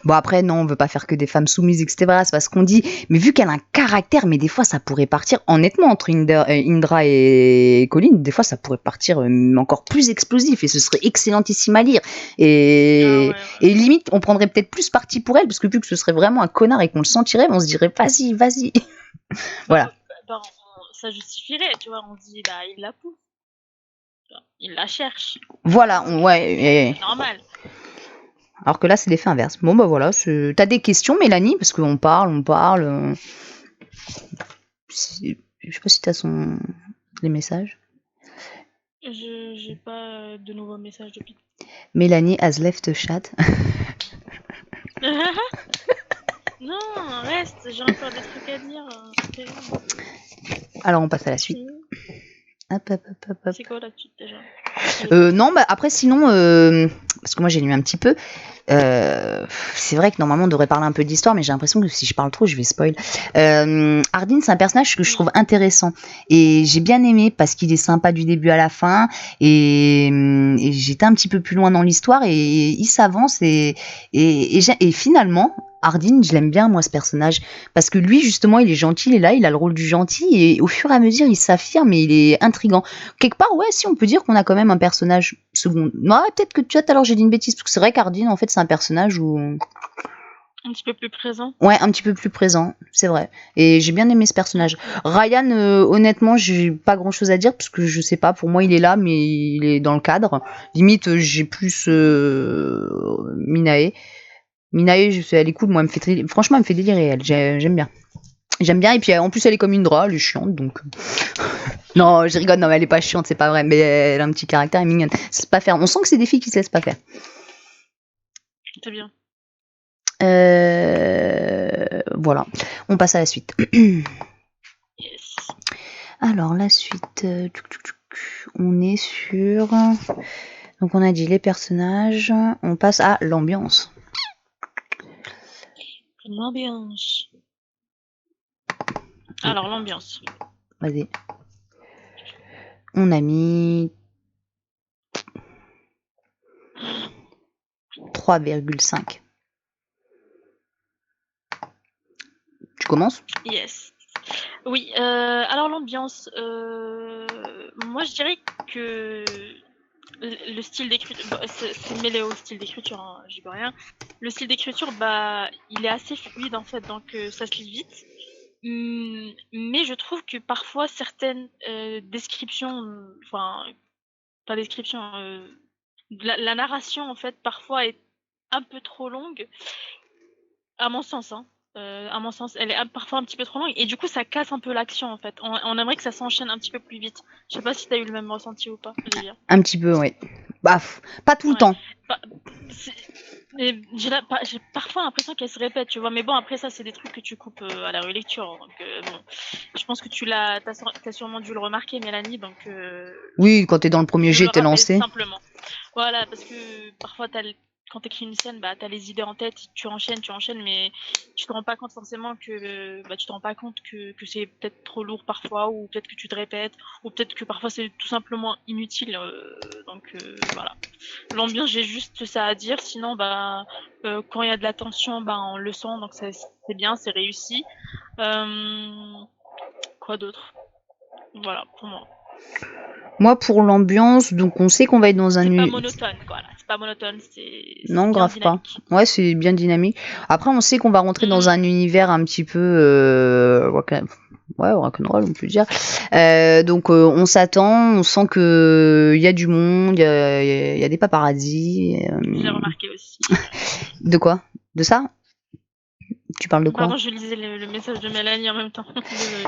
Bon, après, non, on veut pas faire que des femmes soumises, etc. C'est pas ce qu'on dit. Mais vu qu'elle a un caractère, mais des fois, ça pourrait partir, honnêtement, entre Indra et Colin, des fois, ça pourrait partir encore plus explosif et ce serait excellentissime à lire. Et limite, on prendrait peut-être plus parti pour elle, parce que vu que ce serait vraiment un connard et qu'on le sentirait, on se dirait, vas-y. Voilà. Ça justifierait, tu vois, on se dit, il la pousse. Il la cherche. Voilà, ouais. C'est normal. Alors que là, c'est l'effet inverse. Bon, bah voilà. T'as des questions, Mélanie? Parce qu'on parle. Je sais pas si t'as les messages. J'ai pas de nouveaux messages depuis. Mélanie has left chat. Non, reste, j'ai encore des trucs à dire. Alors, on passe à la suite. Hop. C'est quoi la suite déjà? Non, bah après, sinon, parce que moi j'ai lu un petit peu. C'est vrai que normalement on devrait parler un peu d'histoire, mais j'ai l'impression que si je parle trop, je vais spoil. Ardyn, c'est un personnage que je trouve intéressant et j'ai bien aimé parce qu'il est sympa du début à la fin et j'étais un petit peu plus loin dans l'histoire et il s'avance et finalement. Ardyn, je l'aime bien moi ce personnage parce que lui justement il est gentil, il est là, il a le rôle du gentil et au fur et à mesure il s'affirme et il est intriguant. Quelque part ouais si on peut dire qu'on a quand même un personnage second. Non peut-être que tu vois tout à l'heure j'ai dit une bêtise parce que c'est vrai qu'Ardyn en fait c'est un personnage où un petit peu plus présent. Ouais, un petit peu plus présent, c'est vrai. Et j'ai bien aimé ce personnage. Ryan, honnêtement, j'ai pas grand chose à dire parce que je sais pas, pour moi il est là, mais il est dans le cadre. Limite, j'ai plus Minae. Minae, elle est cool, moi, franchement, elle me fait délirer, elle. J'aime bien. J'aime bien, et puis en plus, elle est comme Indra, elle est chiante, donc. Non, je rigole, non, mais elle est pas chiante, c'est pas vrai, mais elle a un petit caractère, elle est mignonne. C'est pas faire. On sent que c'est des filles qui se laissent pas faire. C'est bien. Voilà, on passe à la suite. Yes. Alors la suite, on est sur... Donc on a dit les personnages, on passe à l'ambiance. L'ambiance. Alors l'ambiance. Vas-y. On a mis 3,5. Tu commences? Yes. Oui, alors l'ambiance, moi je dirais que le style d'écriture, c'est mêlé au style d'écriture, hein, j'y peux rien. Le style d'écriture, il est assez fluide en fait, donc ça se lit vite. Mais je trouve que parfois certaines descriptions, enfin, pas description, la narration en fait parfois est un peu trop longue, à mon sens, hein. À mon sens, elle est parfois un petit peu trop longue et du coup ça casse un peu l'action en fait. On aimerait que ça s'enchaîne un petit peu plus vite. Je sais pas si t'as eu le même ressenti ou pas, Olivia. Un petit peu, ouais. Bah, pas tout le Ouais. temps. Bah, j'ai parfois l'impression qu'elle se répète, tu vois. Mais bon, après ça, c'est des trucs que tu coupes à la relecture. Donc bon, je pense que t'as sûrement dû le remarquer, Mélanie. Donc Oui, quand t'es dans le premier je jet, le t'es rappelle lancé. simplement. Voilà, parce que parfois quand t'écris une scène, bah t'as les idées en tête, tu enchaînes, mais tu te rends pas compte forcément que c'est peut-être trop lourd parfois, ou peut-être que tu te répètes, ou peut-être que parfois c'est tout simplement inutile. Donc voilà. L'ambiance, j'ai juste ça à dire. Sinon, quand il y a de la tension, on le sent, donc c'est bien, c'est réussi. Quoi d'autre? Voilà, pour moi. Moi, pour l'ambiance, donc on sait qu'on va être dans un... C'est pas monotone, quoi. Là. C'est pas monotone, c'est Non, bien grave pas. dynamique. Ouais, c'est bien dynamique. Après, on sait qu'on va rentrer dans un univers un petit peu... rock'n'roll, on peut dire. Donc, on s'attend, on sent qu'il y a du monde, il y a des paparazzis. J'ai remarqué aussi. De quoi? De ça? Tu parles de quoi? Pardon, je lisais le message de Mélanie en même temps. Désolée.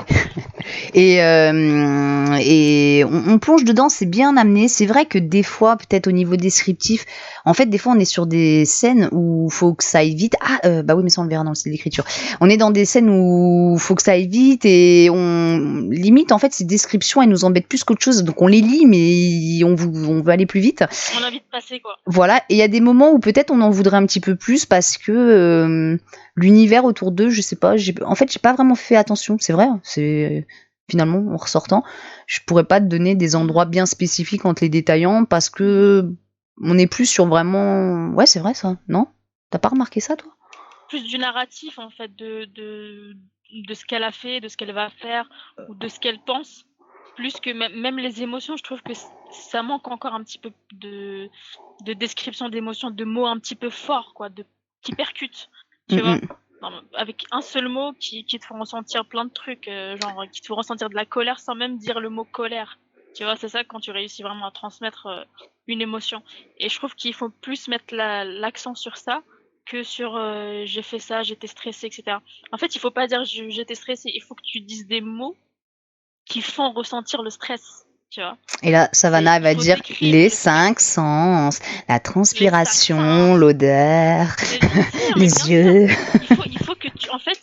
Et on plonge dedans, c'est bien amené. C'est vrai que des fois, peut-être au niveau descriptif, en fait, des fois, on est sur des scènes où il faut que ça aille vite. Bah oui, mais ça, on le verra dans le style d'écriture. On est dans des scènes où il faut que ça aille vite et on limite, en fait, ces descriptions, elles nous embêtent plus qu'autre chose. Donc, on les lit, mais on veut aller plus vite. On a envie de passer, quoi. Voilà. Et il y a des moments où peut-être on en voudrait un petit peu plus parce que l'univers autour d'eux, je sais pas, en fait, j'ai pas vraiment fait attention. C'est vrai, finalement, en ressortant, je pourrais pas te donner des endroits bien spécifiques en te les détaillant parce que on est plus sur vraiment... Ouais, c'est vrai ça, non? T'as pas remarqué ça, toi? Plus du narratif, en fait, de ce qu'elle a fait, de ce qu'elle va faire, ou de ce qu'elle pense. Plus que même les émotions, je trouve que ça manque encore un petit peu de description d'émotions, de mots un petit peu forts, quoi, qui percutent, tu vois. Avec un seul mot qui te font ressentir plein de trucs, genre qui te font ressentir de la colère sans même dire le mot colère. Tu vois, c'est ça quand tu réussis vraiment à transmettre une émotion. Et je trouve qu'il faut plus mettre l'accent sur ça que sur j'ai fait ça, j'étais stressée, etc. En fait, il faut pas dire j'étais stressée, il faut que tu dises des mots qui font ressentir le stress, tu vois. Et là, Savannah, elle va dire décrire les le stress. 5 sens, la Les 5 transpiration, sens. l'odeur, Mais bien sûr, les yeux. Il faut que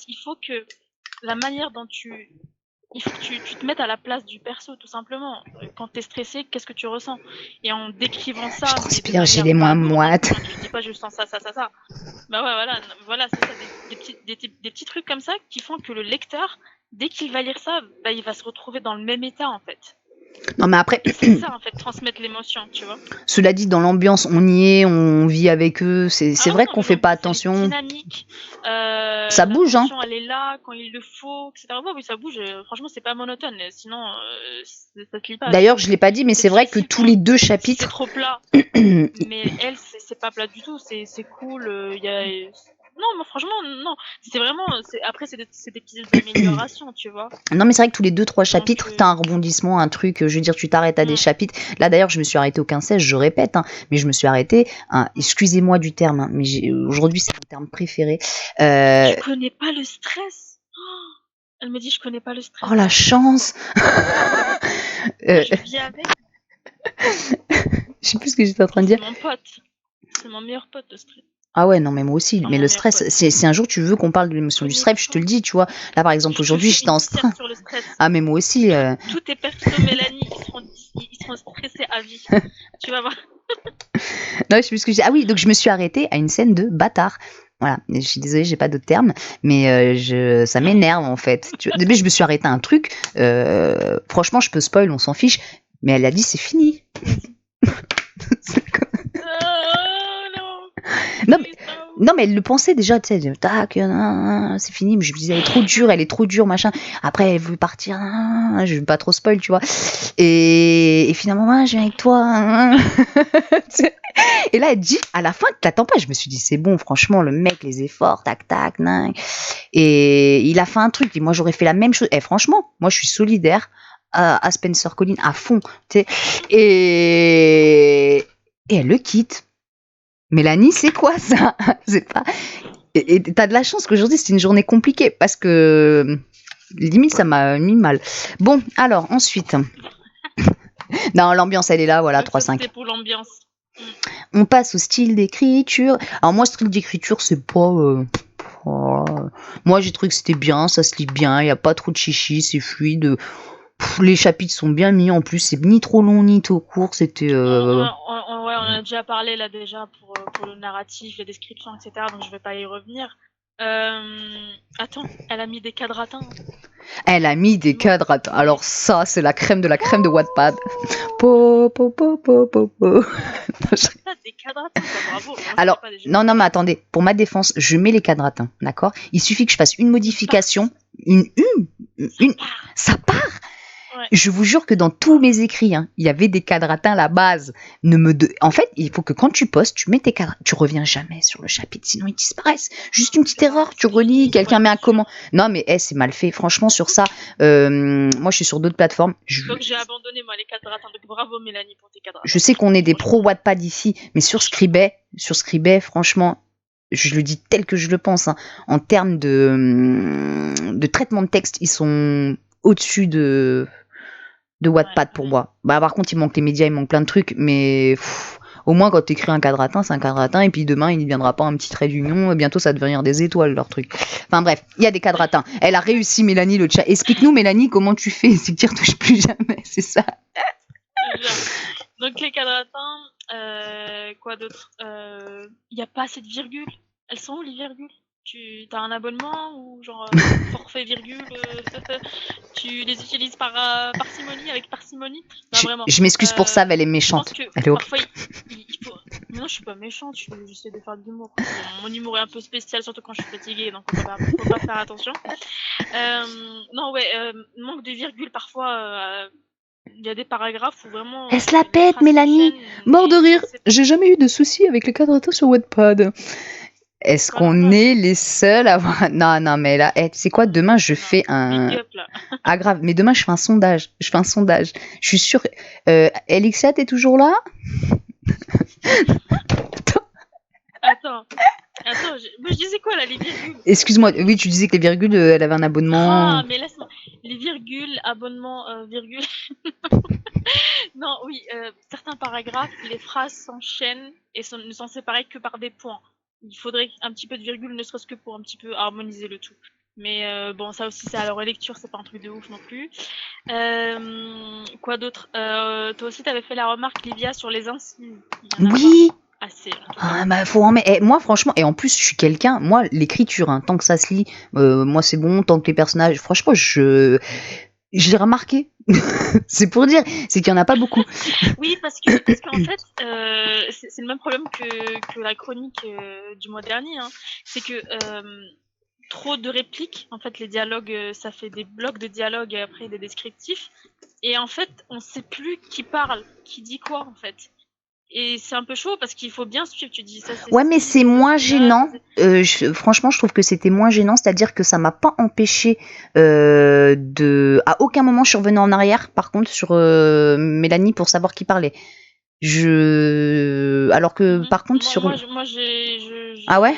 il faut que la manière dont il faut que tu te mettes à la place du perso, tout simplement. Quand t'es stressé, qu'est-ce que tu ressens? Et en décrivant ça, Je mais de transpire, j'ai manière les moins lourde, moites. tu dis pas je sens ça. Bah ouais, voilà, c'est ça, des petits trucs comme ça qui font que le lecteur, dès qu'il va lire ça, il va se retrouver dans le même état, en fait. Non, mais après, Et c'est ça, en fait, transmettre l'émotion, tu vois. cela dit, dans l'ambiance, on y est, on vit avec eux. C'est Ah vrai non, qu'on mais fait pas l'ambiance, elle est attention. dynamique. Ça La bouge, hein. tension, elle est là quand il le faut, etc. Ouais, oui, ça bouge. Franchement, c'est pas monotone. Sinon, ça se lit pas. D'ailleurs, je l'ai pas dit, mais c'est vrai que difficile tous les 2 si c'est chapitres. trop plat. Mais elle, c'est pas plat du tout. C'est cool. Non, mais franchement, non. C'est vraiment. Après, c'est des petites améliorations, tu vois. Non, mais c'est vrai que tous les 2-3 Donc, chapitres, t'as un rebondissement, un truc. Je veux dire, tu t'arrêtes à des chapitres. Là, d'ailleurs, je me suis arrêtée au 15-16, je répète, hein, mais je me suis arrêtée. Excusez-moi du terme, hein, mais aujourd'hui, c'est mon terme préféré. Tu connais pas le stress? Elle me dit, je connais pas le stress. Oh, la chance! Je vis avec. Je sais plus ce que j'étais en train de dire. C'est mon pote. C'est mon meilleur pote, le stress. Ah ouais, non, mais moi aussi. Enfin, mais le stress, si un jour tu veux qu'on parle de l'émotion du stress, je te le dis, tu vois. Là, par exemple, aujourd'hui, j'étais en stress. Ah, mais moi aussi. Tous tes persos, Mélanie, ils seront stressés à vie. Tu vas voir. Non, je sais plus ce que je dis. Ah oui, donc je me suis arrêtée à une scène de bâtard. Voilà, je suis désolée, j'ai pas d'autres termes, mais ça m'énerve en fait. Début, je me suis arrêtée à un truc. Franchement, je peux spoil, on s'en fiche. Mais elle a dit c'est fini. Non, mais elle le pensait déjà, tu sais, tac, c'est fini, mais je me disais, elle est trop dure, machin. Après, elle veut partir, je veux pas trop spoil, tu vois. Et finalement, je viens avec toi. Et là, elle dit, à la fin, t'attends pas. Je me suis dit, c'est bon, franchement, le mec, les efforts, tac, tac, nain. Et il a fait un truc, et moi, j'aurais fait la même chose. Et franchement, moi, je suis solidaire à Spencer Collin à fond, tu sais. Et elle le quitte. Mélanie, c'est quoi ça? C'est pas. Et t'as de la chance qu'aujourd'hui c'est une journée compliquée parce que limite ça m'a mis mal. Bon, alors ensuite. Non, l'ambiance elle est là, voilà, 3-5. C'était pour l'ambiance. On passe au style d'écriture. Alors moi, style d'écriture, c'est pas... Moi, j'ai trouvé que c'était bien, ça se lit bien, il n'y a pas trop de chichi, c'est fluide. Les chapitres sont bien mis en plus, c'est ni trop long ni trop court, c'était... On a déjà parlé là déjà pour le narratif, les descriptions, etc. Donc je vais pas y revenir. Attends, elle a mis des cadres. Elle a mis des cadres. Alors ça, c'est la crème de Wattpad. Po, po, po, po, po, po. Des cadres, bravo. Alors, non, mais attendez. Pour ma défense, je mets les cadres, d'accord? Il suffit que je fasse une modification, ça part. Ouais. Je vous jure que dans tous mes écrits, il y avait des cadratins à la base. En fait, il faut que quand tu postes, tu mets tes cadres. Tu reviens jamais sur le chapitre, sinon ils disparaissent. Juste une petite erreur, tu relis, quelqu'un met un comment. Non, mais c'est mal fait. Franchement, sur ça, moi, je suis sur d'autres plateformes. Donc j'ai abandonné moi les cadratins. Donc bravo Mélanie pour tes cadratins. Je sais qu'on est des pros Wattpad ici, mais sur Scribet, franchement, je le dis tel que je le pense. En termes de traitement de texte, ils sont au-dessus de Wattpad pour moi. Bah, par contre, il manque les médias, il manque plein de trucs, mais au moins quand tu écris un cadratin, c'est un cadratin, et puis demain, il ne viendra pas un petit trait d'union, et bientôt, ça va devenir des étoiles, leur truc. Enfin bref, il y a des cadratins. Elle a réussi, Mélanie, le chat. Explique-nous, Mélanie, comment tu fais, c'est que tu ne retouches plus jamais, c'est ça. Donc les cadratins, quoi d'autre? Il n'y a pas assez de virgules. Elles sont où les virgules? Tu as un abonnement ou genre forfait virgule tu les utilises par parcimonie, avec parcimonie? Non, vraiment. Je m'excuse pour ça, elle est méchante. Elle est parfois, il faut... Mais non, je suis pas méchante, j'essaie de faire de l'humour. Mon humour est un peu spécial, surtout quand je suis fatiguée, donc faut pas faire attention. Non, ouais, manque de virgule parfois. Il y a des paragraphes où vraiment... Elle se la pète, Mélanie. Mort de rire. J'ai jamais eu de soucis avec les cadratins sur Wattpad. Est-ce qu'on est les seuls à avoir... Non, mais là, tu sais quoi, demain, je fais un... Ah, grave, mais demain, je fais un sondage. Je suis sûre... Elixia, t'es toujours là? Attends, je disais quoi, là, les virgules? Excuse-moi, oui, tu disais que les virgules, elle avait un abonnement... Ah, mais laisse-moi... Les virgules, abonnement, virgule... Non, oui, certains paragraphes, les phrases s'enchaînent et ne sont séparées que par des points. Il faudrait un petit peu de virgule, ne serait-ce que pour un petit peu harmoniser le tout. Mais bon, ça aussi, c'est à la relecture, c'est pas un truc de ouf non plus. Quoi d'autre? Toi aussi, t'avais fait la remarque, Livia, sur les insignes. Oui. Assez. Faut en mettre. Moi, franchement, et en plus, je suis quelqu'un. Moi, l'écriture, tant que ça se lit, moi, c'est bon. Tant que les personnages, franchement, je l'ai remarqué. C'est pour dire, c'est qu'il y en a pas beaucoup. Oui, parce qu'en fait, c'est le même problème que la chronique du mois dernier. C'est que trop de répliques, en fait, les dialogues, ça fait des blocs de dialogue et après des descriptifs. Et en fait, on sait plus qui parle, qui dit quoi, en fait. Et c'est un peu chaud parce qu'il faut bien suivre. Tu dis ça. Ouais, mais c'est moins gênant. Franchement, je trouve que c'était moins gênant, c'est-à-dire que ça m'a pas empêché à aucun moment je suis revenue en arrière. Par contre, sur Mélanie pour savoir qui parlait. Alors que par contre moi, ah ouais.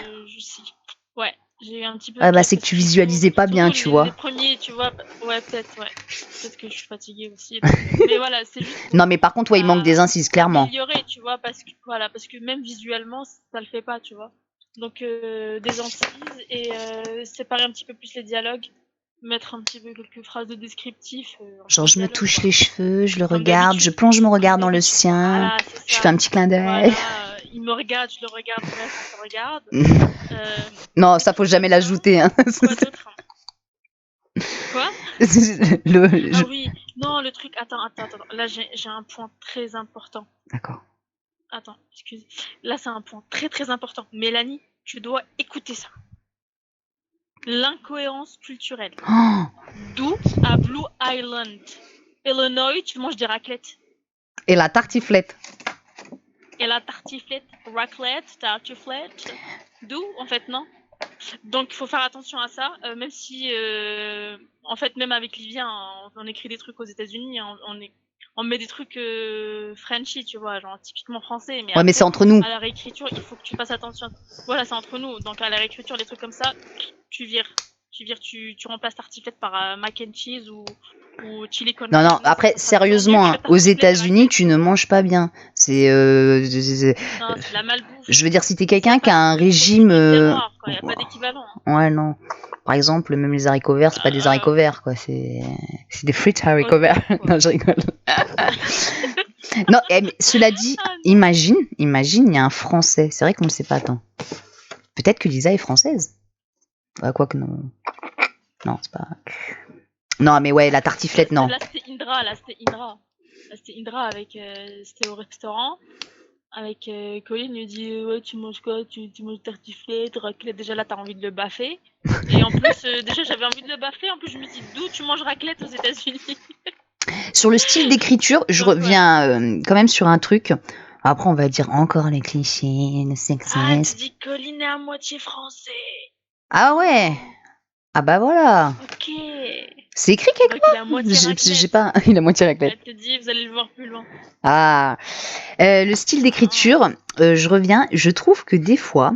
Ouais. J'ai eu un petit peu. Ah bah c'est que tu visualisais pas bien, tu vois. Les premiers, tu vois. Ouais, peut-être, ouais. Peut-être que je suis fatiguée aussi. Mais voilà, c'est juste. Non, mais par contre, ouais, il manque des incises, clairement. Améliorer, tu vois, parce que même visuellement, ça le fait pas, tu vois. Donc des incises et séparer un petit peu plus les dialogues, mettre un petit peu quelques phrases de descriptif. Genre je me touche les cheveux, je le regarde, je plonge mon regard dans le sien, voilà, je fais un petit clin d'œil. Voilà, il me regarde, je le regarde, bref, on se regarde. Non, ça faut jamais l'ajouter. Quoi d'autre? Quoi? Ah oui, non, le truc, attends. Là, j'ai un point très important. D'accord. Attends, excuse. Là, c'est un point très très important. Mélanie, tu dois écouter ça. L'incohérence culturelle. Oh. D'où à Blue Island, Illinois, tu manges des raclettes. Et la tartiflette. Raclette, tartiflette. D'où, en fait, non. Donc, il faut faire attention à ça, même si, en fait, même avec Livia, on écrit des trucs aux États-Unis, on met des trucs Frenchy, tu vois, genre typiquement français. Mais ouais, mais c'est entre nous. À la réécriture, il faut que tu fasses attention. Voilà, c'est entre nous. Donc, à la réécriture, les trucs comme ça, tu vires. Tu remplaces tartiflette par mac and cheese ou ou chili con Non, non, carne, après, ça sera toujours mieux sérieusement, que hein, aux tartiflette et États-Unis, raclette. tu ne manges pas bien. Non, c'est de la malbouffe. Je veux dire, si t'es C'est quelqu'un qui pas a un le produit régime. du terroir, quoi. Y a pas d'équivalent. Ouais, non. Par exemple, même les haricots verts, c'est pas des haricots verts, quoi. C'est des frites haricots verts. Non, je rigole. Non, mais cela dit, imagine, il y a un Français. C'est vrai qu'on ne sait pas tant. Peut-être que Lisa est française. Ouais, quoi que non. Non, c'est pas. Non, mais ouais, la tartiflette, non. Là, c'était Indra. Là, c'était Indra avec. C'était au restaurant. Avec Colin, il lui dit ouais, tu manges quoi, tu manges tartiflette, raclette. Déjà là, t'as envie de le baffer. Et en plus, déjà, j'avais envie de le baffer. En plus, je me dis d'où tu manges raclette aux États-Unis. Sur le style d'écriture, je Donc, reviens quand même sur un truc. Après, on va dire encore les clichés, le Ah, tu sexisme. dis Colin est à moitié français. Ah ouais. Ah bah voilà. Ok. C'est écrit quelque Donc, il est à part. moitié raclette. J'ai pas. Il a moitié raclette. Elle te dit, vous allez le voir plus loin. Ah. Le style d'écriture, je reviens. Je trouve que des fois,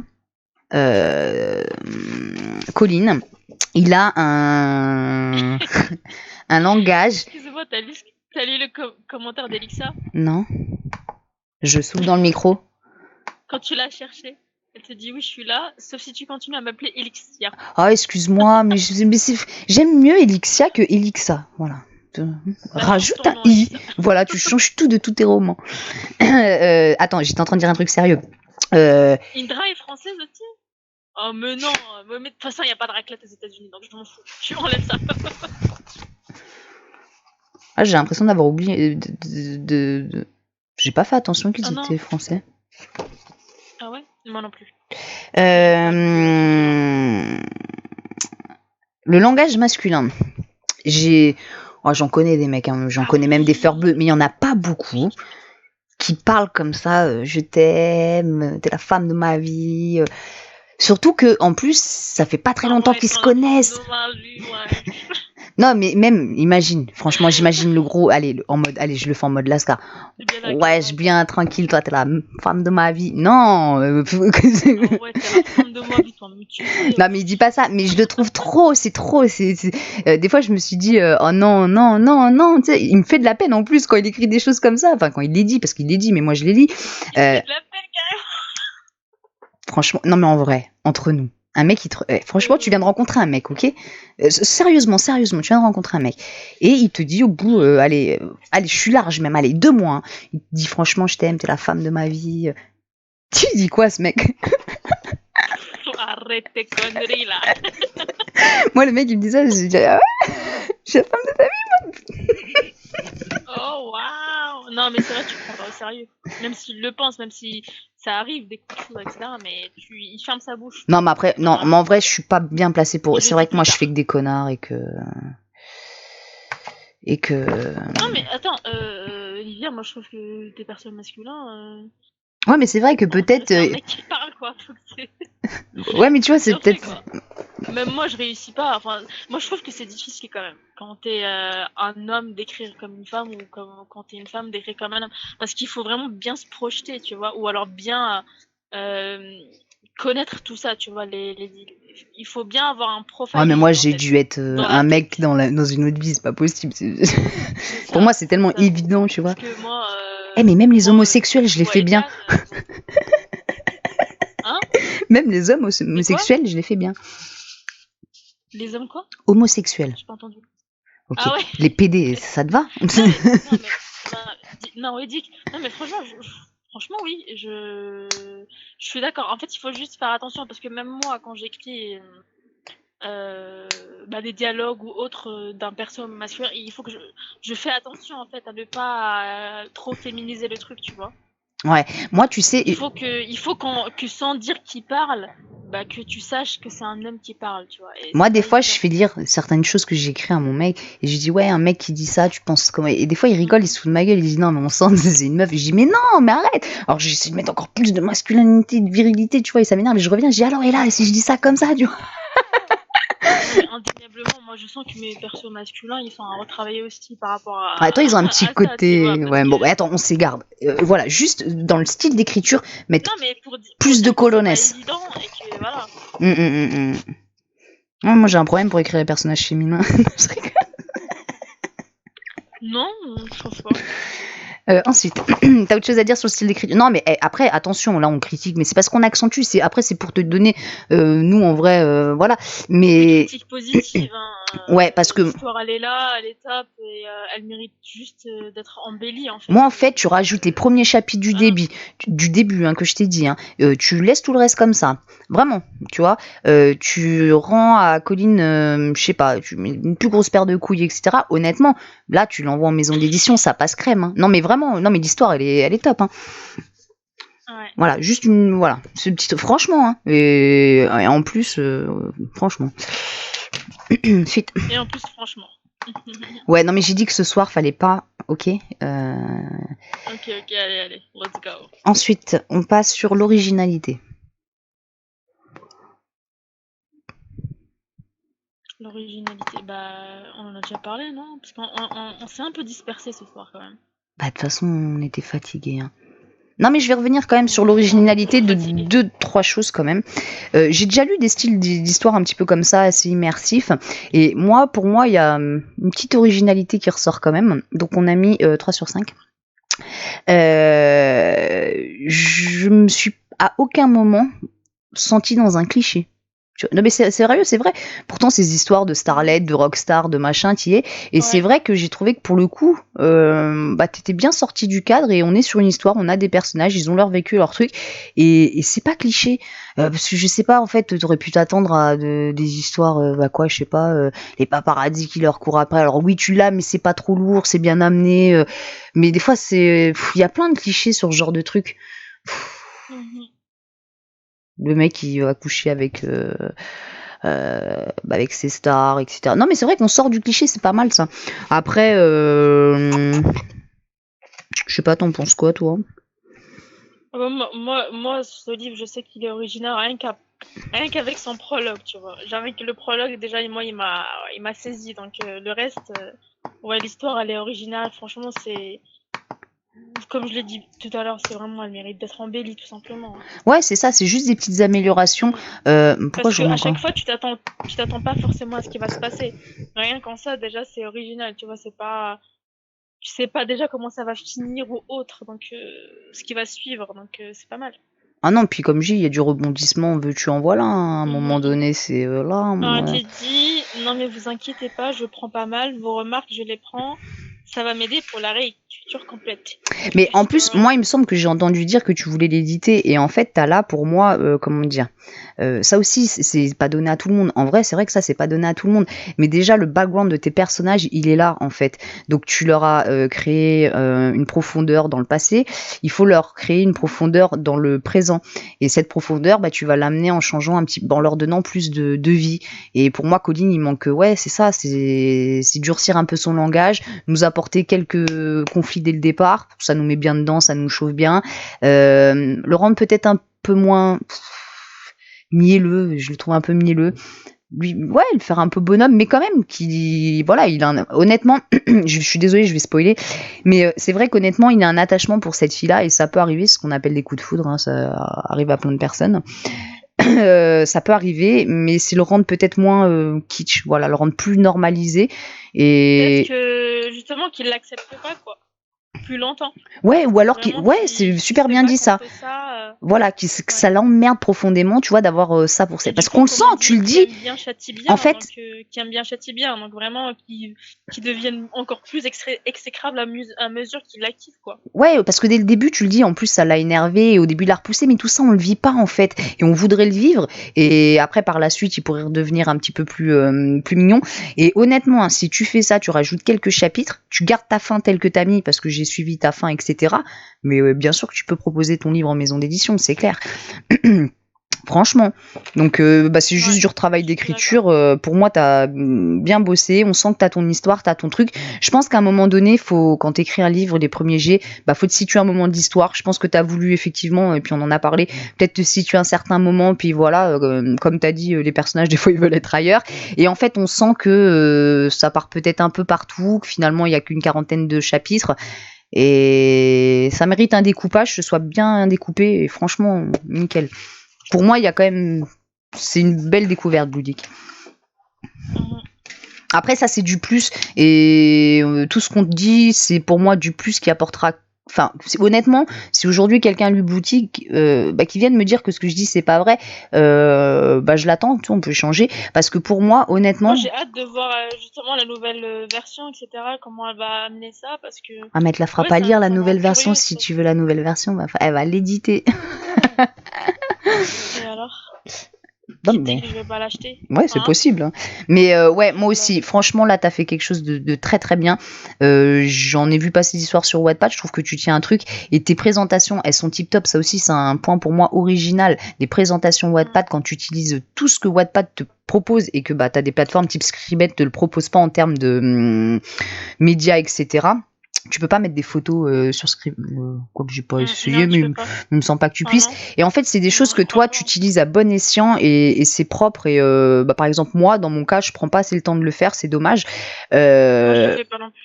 Colin, il a un un langage. Excuse-moi, t'as lu le commentaire d'Elixa Non. Je souffle dans le micro. quand tu l'as cherché. Elle te dit oui, je suis là, sauf si tu continues à m'appeler Elixia. Ah, excuse-moi, mais j'aime mieux Elixia que Elixa. Voilà. Rajoute un i. Voilà, tu changes tout de tous tes romans. Attends, j'étais en train de dire un truc sérieux. Indra est française aussi? Oh, mais non, mais de toute façon, il n'y a pas de raclette aux États-Unis, donc je m'en fous. Tu enlèves ça. Ah, j'ai l'impression d'avoir oublié. J'ai pas fait attention qu'ils étaient français. Ah ouais? Moi non plus. Le langage masculin. J'en connais des mecs, hein, j'en connais même des furbeux, mais il y en a pas beaucoup qui parlent comme ça. Je t'aime, t'es la femme de ma vie. Surtout que en plus, ça fait pas très longtemps qu'ils se connaissent. Non, mais même, imagine, franchement, j'imagine le gros, en mode, je le fais en mode Lascar. Ouais, je bien tranquille, toi, t'es la femme de ma vie. Non. Ouais, t'es la femme de ma vie, toi, mais tu sais. Non, mais il dit pas ça, mais je le trouve trop, c'est trop. Des fois, je me suis dit, oh non, non, non, non, tu sais, il me fait de la peine en plus quand il écrit des choses comme ça. Enfin, quand il les dit, parce qu'il les dit, mais moi, je les lis. Il fait de la peine, carrément. Franchement, non, mais en vrai, entre nous. Un mec, franchement, tu viens de rencontrer un mec, ok? Sérieusement, tu viens de rencontrer un mec. Et il te dit au bout, allez, je suis large même, allez, 2 mois. Hein. Il te dit, franchement, je t'aime, t'es la femme de ma vie. Tu dis quoi, ce mec? Arrête tes conneries, là. Moi, le mec, il me dit ça, je dis, ah ouais, je suis la femme de ta vie, moi. Oh, waouh! Non, mais c'est vrai, tu prends pas au sérieux. Même s'il le pense, même si ça arrive, des coups de foudre, etc., mais il ferme sa bouche. Non, mais après, non, mais en vrai, je suis pas bien placée pour. C'est vrai que moi, je fais que des connards et que. Non, mais attends, Olivia, moi, je trouve que t'es personne masculin. Ouais, mais c'est vrai que peut-être. C'est un mec qui parle, quoi. Ouais, mais tu vois, c'est peut-être. Même moi, je réussis pas. Enfin, moi, je trouve que c'est difficile quand même. Quand t'es un homme, d'écrire comme une femme, ou quand t'es une femme, d'écrire comme un homme. Parce qu'il faut vraiment bien se projeter, tu vois. Ou alors bien connaître tout ça, tu vois. Il faut bien avoir un profil. Ouais, mais moi, j'ai dû être un mec dans une autre vie, c'est pas possible. Pour moi, c'est tellement évident, tu vois. Parce que moi. Mais même les homosexuels, je les fais bien. Hein? Même les hommes homosexuels, je les fais bien. Les hommes quoi? Homosexuels. J'ai pas entendu. Ok. Ah ouais. Les PD, ça te va? Non, Edic. Non, mais franchement, oui. Je suis d'accord. En fait, il faut juste faire attention parce que même moi, quand j'écris des dialogues ou autres d'un perso masculin, il faut que je fais attention en fait à ne pas trop féminiser le truc, tu vois. Ouais, moi tu sais. Il faut que sans dire qu'il parle, que tu saches que c'est un homme qui parle, tu vois. Et moi des fois je fais lire certaines choses que j'écris à mon mec et je dis ouais, un mec qui dit ça, tu penses comment? Et des fois il rigole, il se fout de ma gueule, il dit non mais on sent c'est une meuf. Et je dis mais non, mais arrête. Alors j'essaie de mettre encore plus de masculinité, de virilité, tu vois, et ça m'énerve. Et je reviens, je dis alors et là, et si je dis ça comme ça, tu vois. Indéniablement, moi je sens que mes persos masculins ils sont à retravailler aussi par rapport à. Ouais, toi ils ont un petit côté. Ça, tu vois, ouais, bon, attends, on s'égarde. Voilà, juste dans le style d'écriture, mettre plus de colonnes. Voilà. Ouais, moi j'ai un problème pour écrire les personnages féminins. Non, je pense pas. Ensuite, t'as autre chose à dire sur le style d'écriture? Non, mais après, attention, là on critique, mais c'est parce qu'on accentue. C'est pour te donner, nous en vrai, voilà. Des Mais critiques positives, hein. ouais, parce que L'histoire, elle est là, elle est top, et elle mérite juste d'être embellie, en fait. moi, en fait, tu rajoutes les premiers chapitres Voilà. du début, hein, que je t'ai dit. Hein. Tu laisses tout le reste comme ça. Vraiment, tu vois. Tu rends à Colline, je sais pas, tu mets une plus grosse paire de couilles, etc. Honnêtement, là, tu l'envoies en maison d'édition, ça passe crème. Hein. Non, mais vraiment, non, mais l'histoire, elle est top. Hein. Ouais. Voilà, voilà, ce petit, franchement. Hein. Et en plus, franchement. Suite. Et en plus, franchement. Ouais, non, mais j'ai dit que ce soir, fallait pas. Ok. Ok, allez, let's go. Ensuite, on passe sur l'originalité. L'originalité, on en a déjà parlé, non? Parce qu'on s'est un peu dispersé ce soir, quand même. Bah, de toute façon, on était fatigués. Hein. Non, mais je vais revenir quand même sur l'originalité de 2-3 choses quand même. J'ai déjà lu des styles d'histoire un petit peu comme ça, assez immersifs. Et pour moi, il y a une petite originalité qui ressort quand même. Donc, on a mis 3 sur 5. Je me suis à aucun moment sentie dans un cliché. Non mais c'est sérieux, c'est vrai. Pourtant ces histoires de starlet, de rockstar, de machin, t'y es. Et c'est vrai que j'ai trouvé que pour le coup, t'étais bien sorti du cadre et on est sur une histoire, on a des personnages, ils ont leur vécu, leur truc. Et c'est pas cliché. Parce que je sais pas, en fait, t'aurais pu t'attendre à des histoires, je sais pas, les paparazzis qui leur courent après. Alors oui, tu l'as, mais c'est pas trop lourd, c'est bien amené. Mais des fois, il y a plein de clichés sur ce genre de truc. Le mec qui va coucher avec ses stars, etc. Non mais c'est vrai qu'on sort du cliché, c'est pas mal ça. Après, je sais pas, t'en penses quoi toi? Moi, ce livre, je sais qu'il est original rien qu'avec son prologue, tu vois. J'avais que le prologue, déjà, moi, il m'a saisi. Donc, le reste, ouais, l'histoire, elle est originale. Franchement, comme je l'ai dit tout à l'heure, elle mérite d'être embellie, tout simplement. Ouais, c'est ça, c'est juste des petites améliorations. Parce qu'à chaque fois, tu t'attends pas forcément à ce qui va se passer. Rien qu'en ça, déjà, c'est original, tu vois. Tu sais pas déjà comment ça va finir ou autre, donc ce qui va suivre, donc c'est pas mal. Ah non, puis comme je dis, il y a du rebondissement, veux-tu en voilà, hein, à un moment donné, c'est là. J'ai dit, non mais vous inquiétez pas, je prends pas mal, vos remarques, je les prends, ça va m'aider pour la réécriture complète. Mais en plus, moi, il me semble que j'ai entendu dire que tu voulais l'éditer, et en fait, t'as là pour moi, comment dire, ça aussi, c'est pas donné à tout le monde. En vrai, c'est vrai que ça, c'est pas donné à tout le monde. Mais déjà, le background de tes personnages, il est là, en fait. Donc, tu leur as créé une profondeur dans le passé. Il faut leur créer une profondeur dans le présent. Et cette profondeur, tu vas l'amener en changeant en leur donnant plus de vie. Et pour moi, Colline, il manque, c'est ça, c'est durcir un peu son langage, nous apporter quelques conflits dès le départ. Ça nous met bien dedans, ça nous chauffe bien. Le rendre peut-être un peu moins mielleux, je le trouve un peu mielleux. Lui, ouais, le faire un peu bonhomme, mais quand même, honnêtement, je suis désolée, je vais spoiler, mais c'est vrai qu'honnêtement, il a un attachement pour cette fille-là, et ça peut arriver, ce qu'on appelle des coups de foudre, hein, ça arrive à plein de personnes. Ça peut arriver, mais c'est le rendre peut-être moins kitsch, voilà, le rendre plus normalisé. Et peut-être que justement qu'il l'accepte pas, quoi, plus longtemps. Ouais, ou alors c'est super bien dit ça. Voilà, que ça l'emmerde profondément, tu vois, d'avoir ça pour ça. Parce qu'on le sent, tu le dis. En fait, qui aime bien châtie bien, donc vraiment qui deviennent encore plus exécrables à mesure qu'il la kiffe, quoi. Ouais, parce que dès le début, tu le dis, en plus ça l'a énervé, et au début il l'a repoussé, mais tout ça on le vit pas en fait, et on voudrait le vivre, et après par la suite il pourrait redevenir un petit peu plus mignon. Et honnêtement, hein, si tu fais ça, tu rajoutes quelques chapitres, tu gardes ta fin telle que t'as mis, parce que j'ai suivi ta fin, etc. Mais bien sûr que tu peux proposer ton livre en maison d'édition, c'est clair. Franchement. Donc, c'est juste du retravail d'écriture. Pour moi, t'as bien bossé. On sent que t'as ton histoire, t'as ton truc. Je pense qu'à un moment donné, quand t'écris un livre, les premiers jets, faut te situer un moment d'histoire. Je pense que t'as voulu, effectivement, et puis on en a parlé, peut-être te situer un certain moment, puis voilà, comme t'as dit, les personnages, des fois, ils veulent être ailleurs. Et en fait, on sent que ça part peut-être un peu partout, que finalement, il y a qu'une 40aine de chapitres. Et ça mérite un découpage, que ce soit bien découpé, et franchement, nickel. Pour moi, il y a quand même... C'est une belle découverte, Blue Dick. Après, ça, c'est du plus. Et tout ce qu'on te dit, c'est pour moi du plus qui apportera. Enfin, honnêtement, si aujourd'hui quelqu'un lui boutique, qui vienne me dire que ce que je dis c'est pas vrai, je l'attends, tu vois, on peut changer. Parce que pour moi, honnêtement. Moi, j'ai hâte de voir justement la nouvelle version, etc. Comment elle va amener ça, parce que. Ah, mais elle te la fera pas lire la nouvelle version si tu veux la nouvelle version. Elle va l'éditer. Et alors? Non, Qui dit que je vais pas l'acheter? Ouais, c'est possible. Hein. Mais ouais, moi aussi, franchement, là, t'as fait quelque chose de très très bien. J'en ai vu passer des histoires sur Wattpad, je trouve que tu tiens un truc. Et tes présentations, elles sont tip top. Ça aussi, c'est un point pour moi original. Les présentations Wattpad, quand tu utilises tout ce que Wattpad te propose et que t'as des plateformes type Scribd te le proposent pas en termes de médias, etc. Tu peux pas mettre des photos sur Scribd, quoi que j'ai pas essayé, mais il me semble pas que tu puisses. Et en fait, c'est des choses que toi, tu utilises à bon escient et c'est propre. Et par exemple, moi, dans mon cas, je prends pas assez le temps de le faire, c'est dommage. Moi, je le fais pas non plus.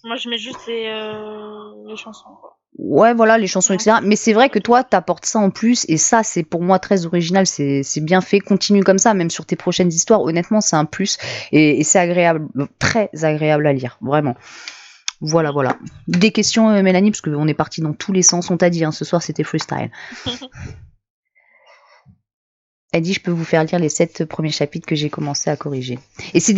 Moi, je mets juste les chansons, quoi. Ouais, voilà, les chansons, etc. Mais c'est vrai que toi, t'apportes ça en plus, et ça, c'est pour moi très original, c'est bien fait. Continue comme ça, même sur tes prochaines histoires. Honnêtement, c'est un plus, et c'est agréable, très agréable à lire, vraiment. Voilà. Des questions, Mélanie, parce qu'on est parti dans tous les sens. On t'a dit, ce soir, c'était freestyle. Elle dit, je peux vous faire lire les 7 premiers chapitres que j'ai commencé à corriger. Et c'est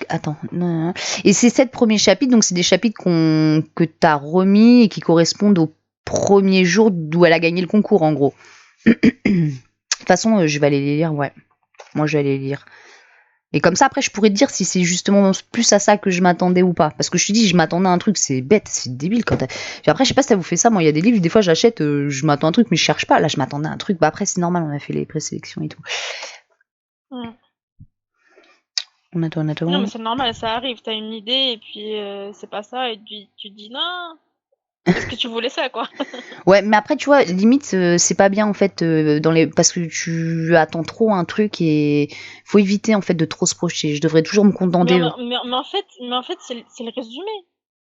Attends. Non. Et ces 7 premiers chapitres, donc c'est des chapitres que t'as remis et qui correspondent au premier jour d'où elle a gagné le concours, en gros. De toute façon, je vais aller les lire, ouais. Moi, je vais aller les lire. Et comme ça, après, je pourrais te dire si c'est justement plus à ça que je m'attendais ou pas. Parce que je te dis, je m'attendais à un truc, c'est bête, c'est débile. Après, je sais pas si ça vous fait ça. Moi, il y a des livres, des fois, j'achète, je m'attends à un truc, mais je cherche pas. Là, je m'attendais à un truc. Après, c'est normal, on a fait les présélections et tout. On attend. Non, mais c'est normal, ça arrive. T'as une idée, et puis c'est pas ça, et tu dis non. Est-ce que tu voulais ça, quoi? Ouais, mais après, tu vois, limite, c'est pas bien, en fait, parce que tu attends trop un truc et faut éviter, en fait, de trop se projeter. Je devrais toujours me contenter. Mais en fait, c'est le résumé.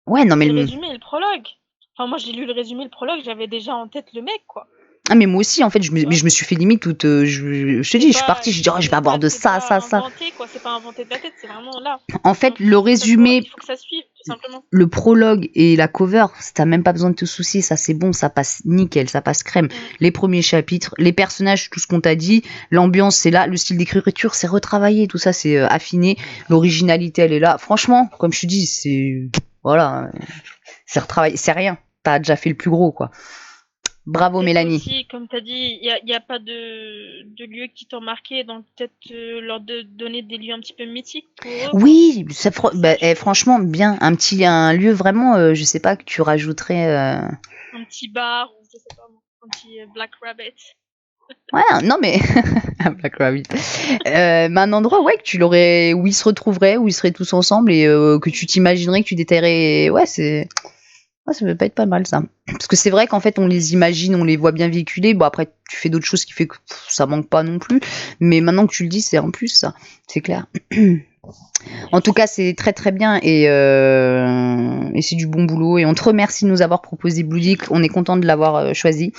Ouais, non, mais le résumé et le prologue. Enfin, moi, j'ai lu le résumé et le prologue, j'avais déjà en tête le mec, quoi. Ah, mais moi aussi, en fait, je me suis fait limite toute. Je te dis, je suis partie, je dis, je vais avoir de ça. Inventé, quoi. C'est pas inventé de la tête, c'est vraiment là. En fait, le résumé. Il faut que ça suive, tout simplement. Le prologue et la cover, t'as même pas besoin de te soucier, ça c'est bon, ça passe nickel, ça passe crème. Les premiers chapitres, les personnages, tout ce qu'on t'a dit, l'ambiance c'est là, le style d'écriture c'est retravaillé, tout ça c'est affiné, l'originalité elle est là. Franchement, comme je te dis, c'est. Voilà, c'est retravaillé, c'est rien, t'as déjà fait le plus gros quoi. Bravo et Mélanie. Aussi, comme tu as dit, il n'y a pas de lieux qui t'ont marqué, donc peut-être leur donner des lieux un petit peu mythiques pour eux. Oui, franchement, bien. Un lieu vraiment, je sais pas, que tu rajouterais. Un petit bar, ou je sais pas, un petit Black Rabbit. Ouais, non mais. Black Rabbit. Un endroit, ouais, que tu l'aurais. Où ils se retrouveraient, où ils seraient tous ensemble et que tu t'imaginerais que tu déterrais. Ouais, c'est. Ouais, ça peut pas être pas mal ça. Parce que c'est vrai qu'en fait on les imagine, on les voit bien véhiculés. Bon après tu fais d'autres choses qui fait que ça manque pas non plus. Mais maintenant que tu le dis, c'est en plus ça, c'est clair. En tout cas c'est très très bien et c'est du bon boulot. Et on te remercie de nous avoir proposé Blue Dick. On est content de l'avoir choisi.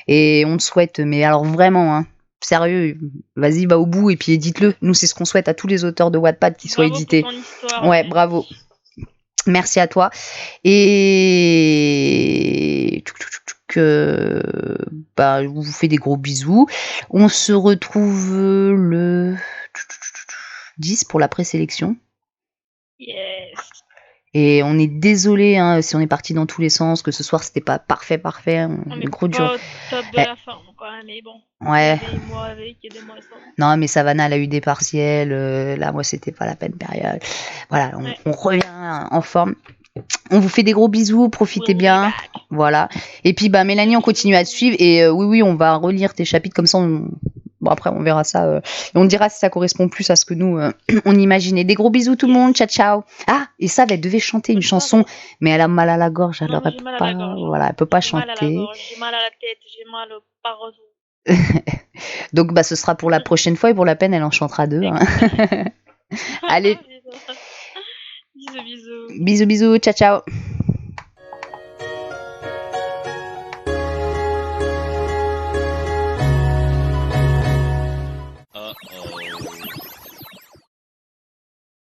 Et on te souhaite, mais alors vraiment, hein, sérieux, vas-y, va au bout et puis édite-le. Nous c'est ce qu'on souhaite à tous les auteurs de Wattpad qui soient édités. Pour ton histoire, ouais, bravo. Merci à toi. Et je vous fais des gros bisous. On se retrouve le 10 pour la présélection. Yes. Et on est désolé si on est parti dans tous les sens, que ce soir c'était pas parfait. On est gros dur. Top de la forme, quoi, mais bon. Ouais. Il y a des mois avec, il y a des mois sans. Non, mais Savannah, elle a eu des partiels. Là, moi, c'était pas la peine période. Voilà, on revient en forme. On vous fait des gros bisous, profitez bien. Voilà. Et puis, Mélanie, on continue à te suivre. Et oui, on va relire tes chapitres comme ça. Bon, après, on verra ça. Et on dira si ça correspond plus à ce que nous, on imaginait. Des gros bisous, tout le monde. Ciao, ciao. Ah, et ça, elle devait chanter une chanson, mais elle a mal à la gorge. Alors, elle peut pas. Voilà, elle peut pas chanter. J'ai mal à la tête, j'ai mal au partout. Donc, ce sera pour la prochaine fois. Et pour la peine, elle en chantera 2. Hein. Allez. Bisous. Bisous, ciao, ciao.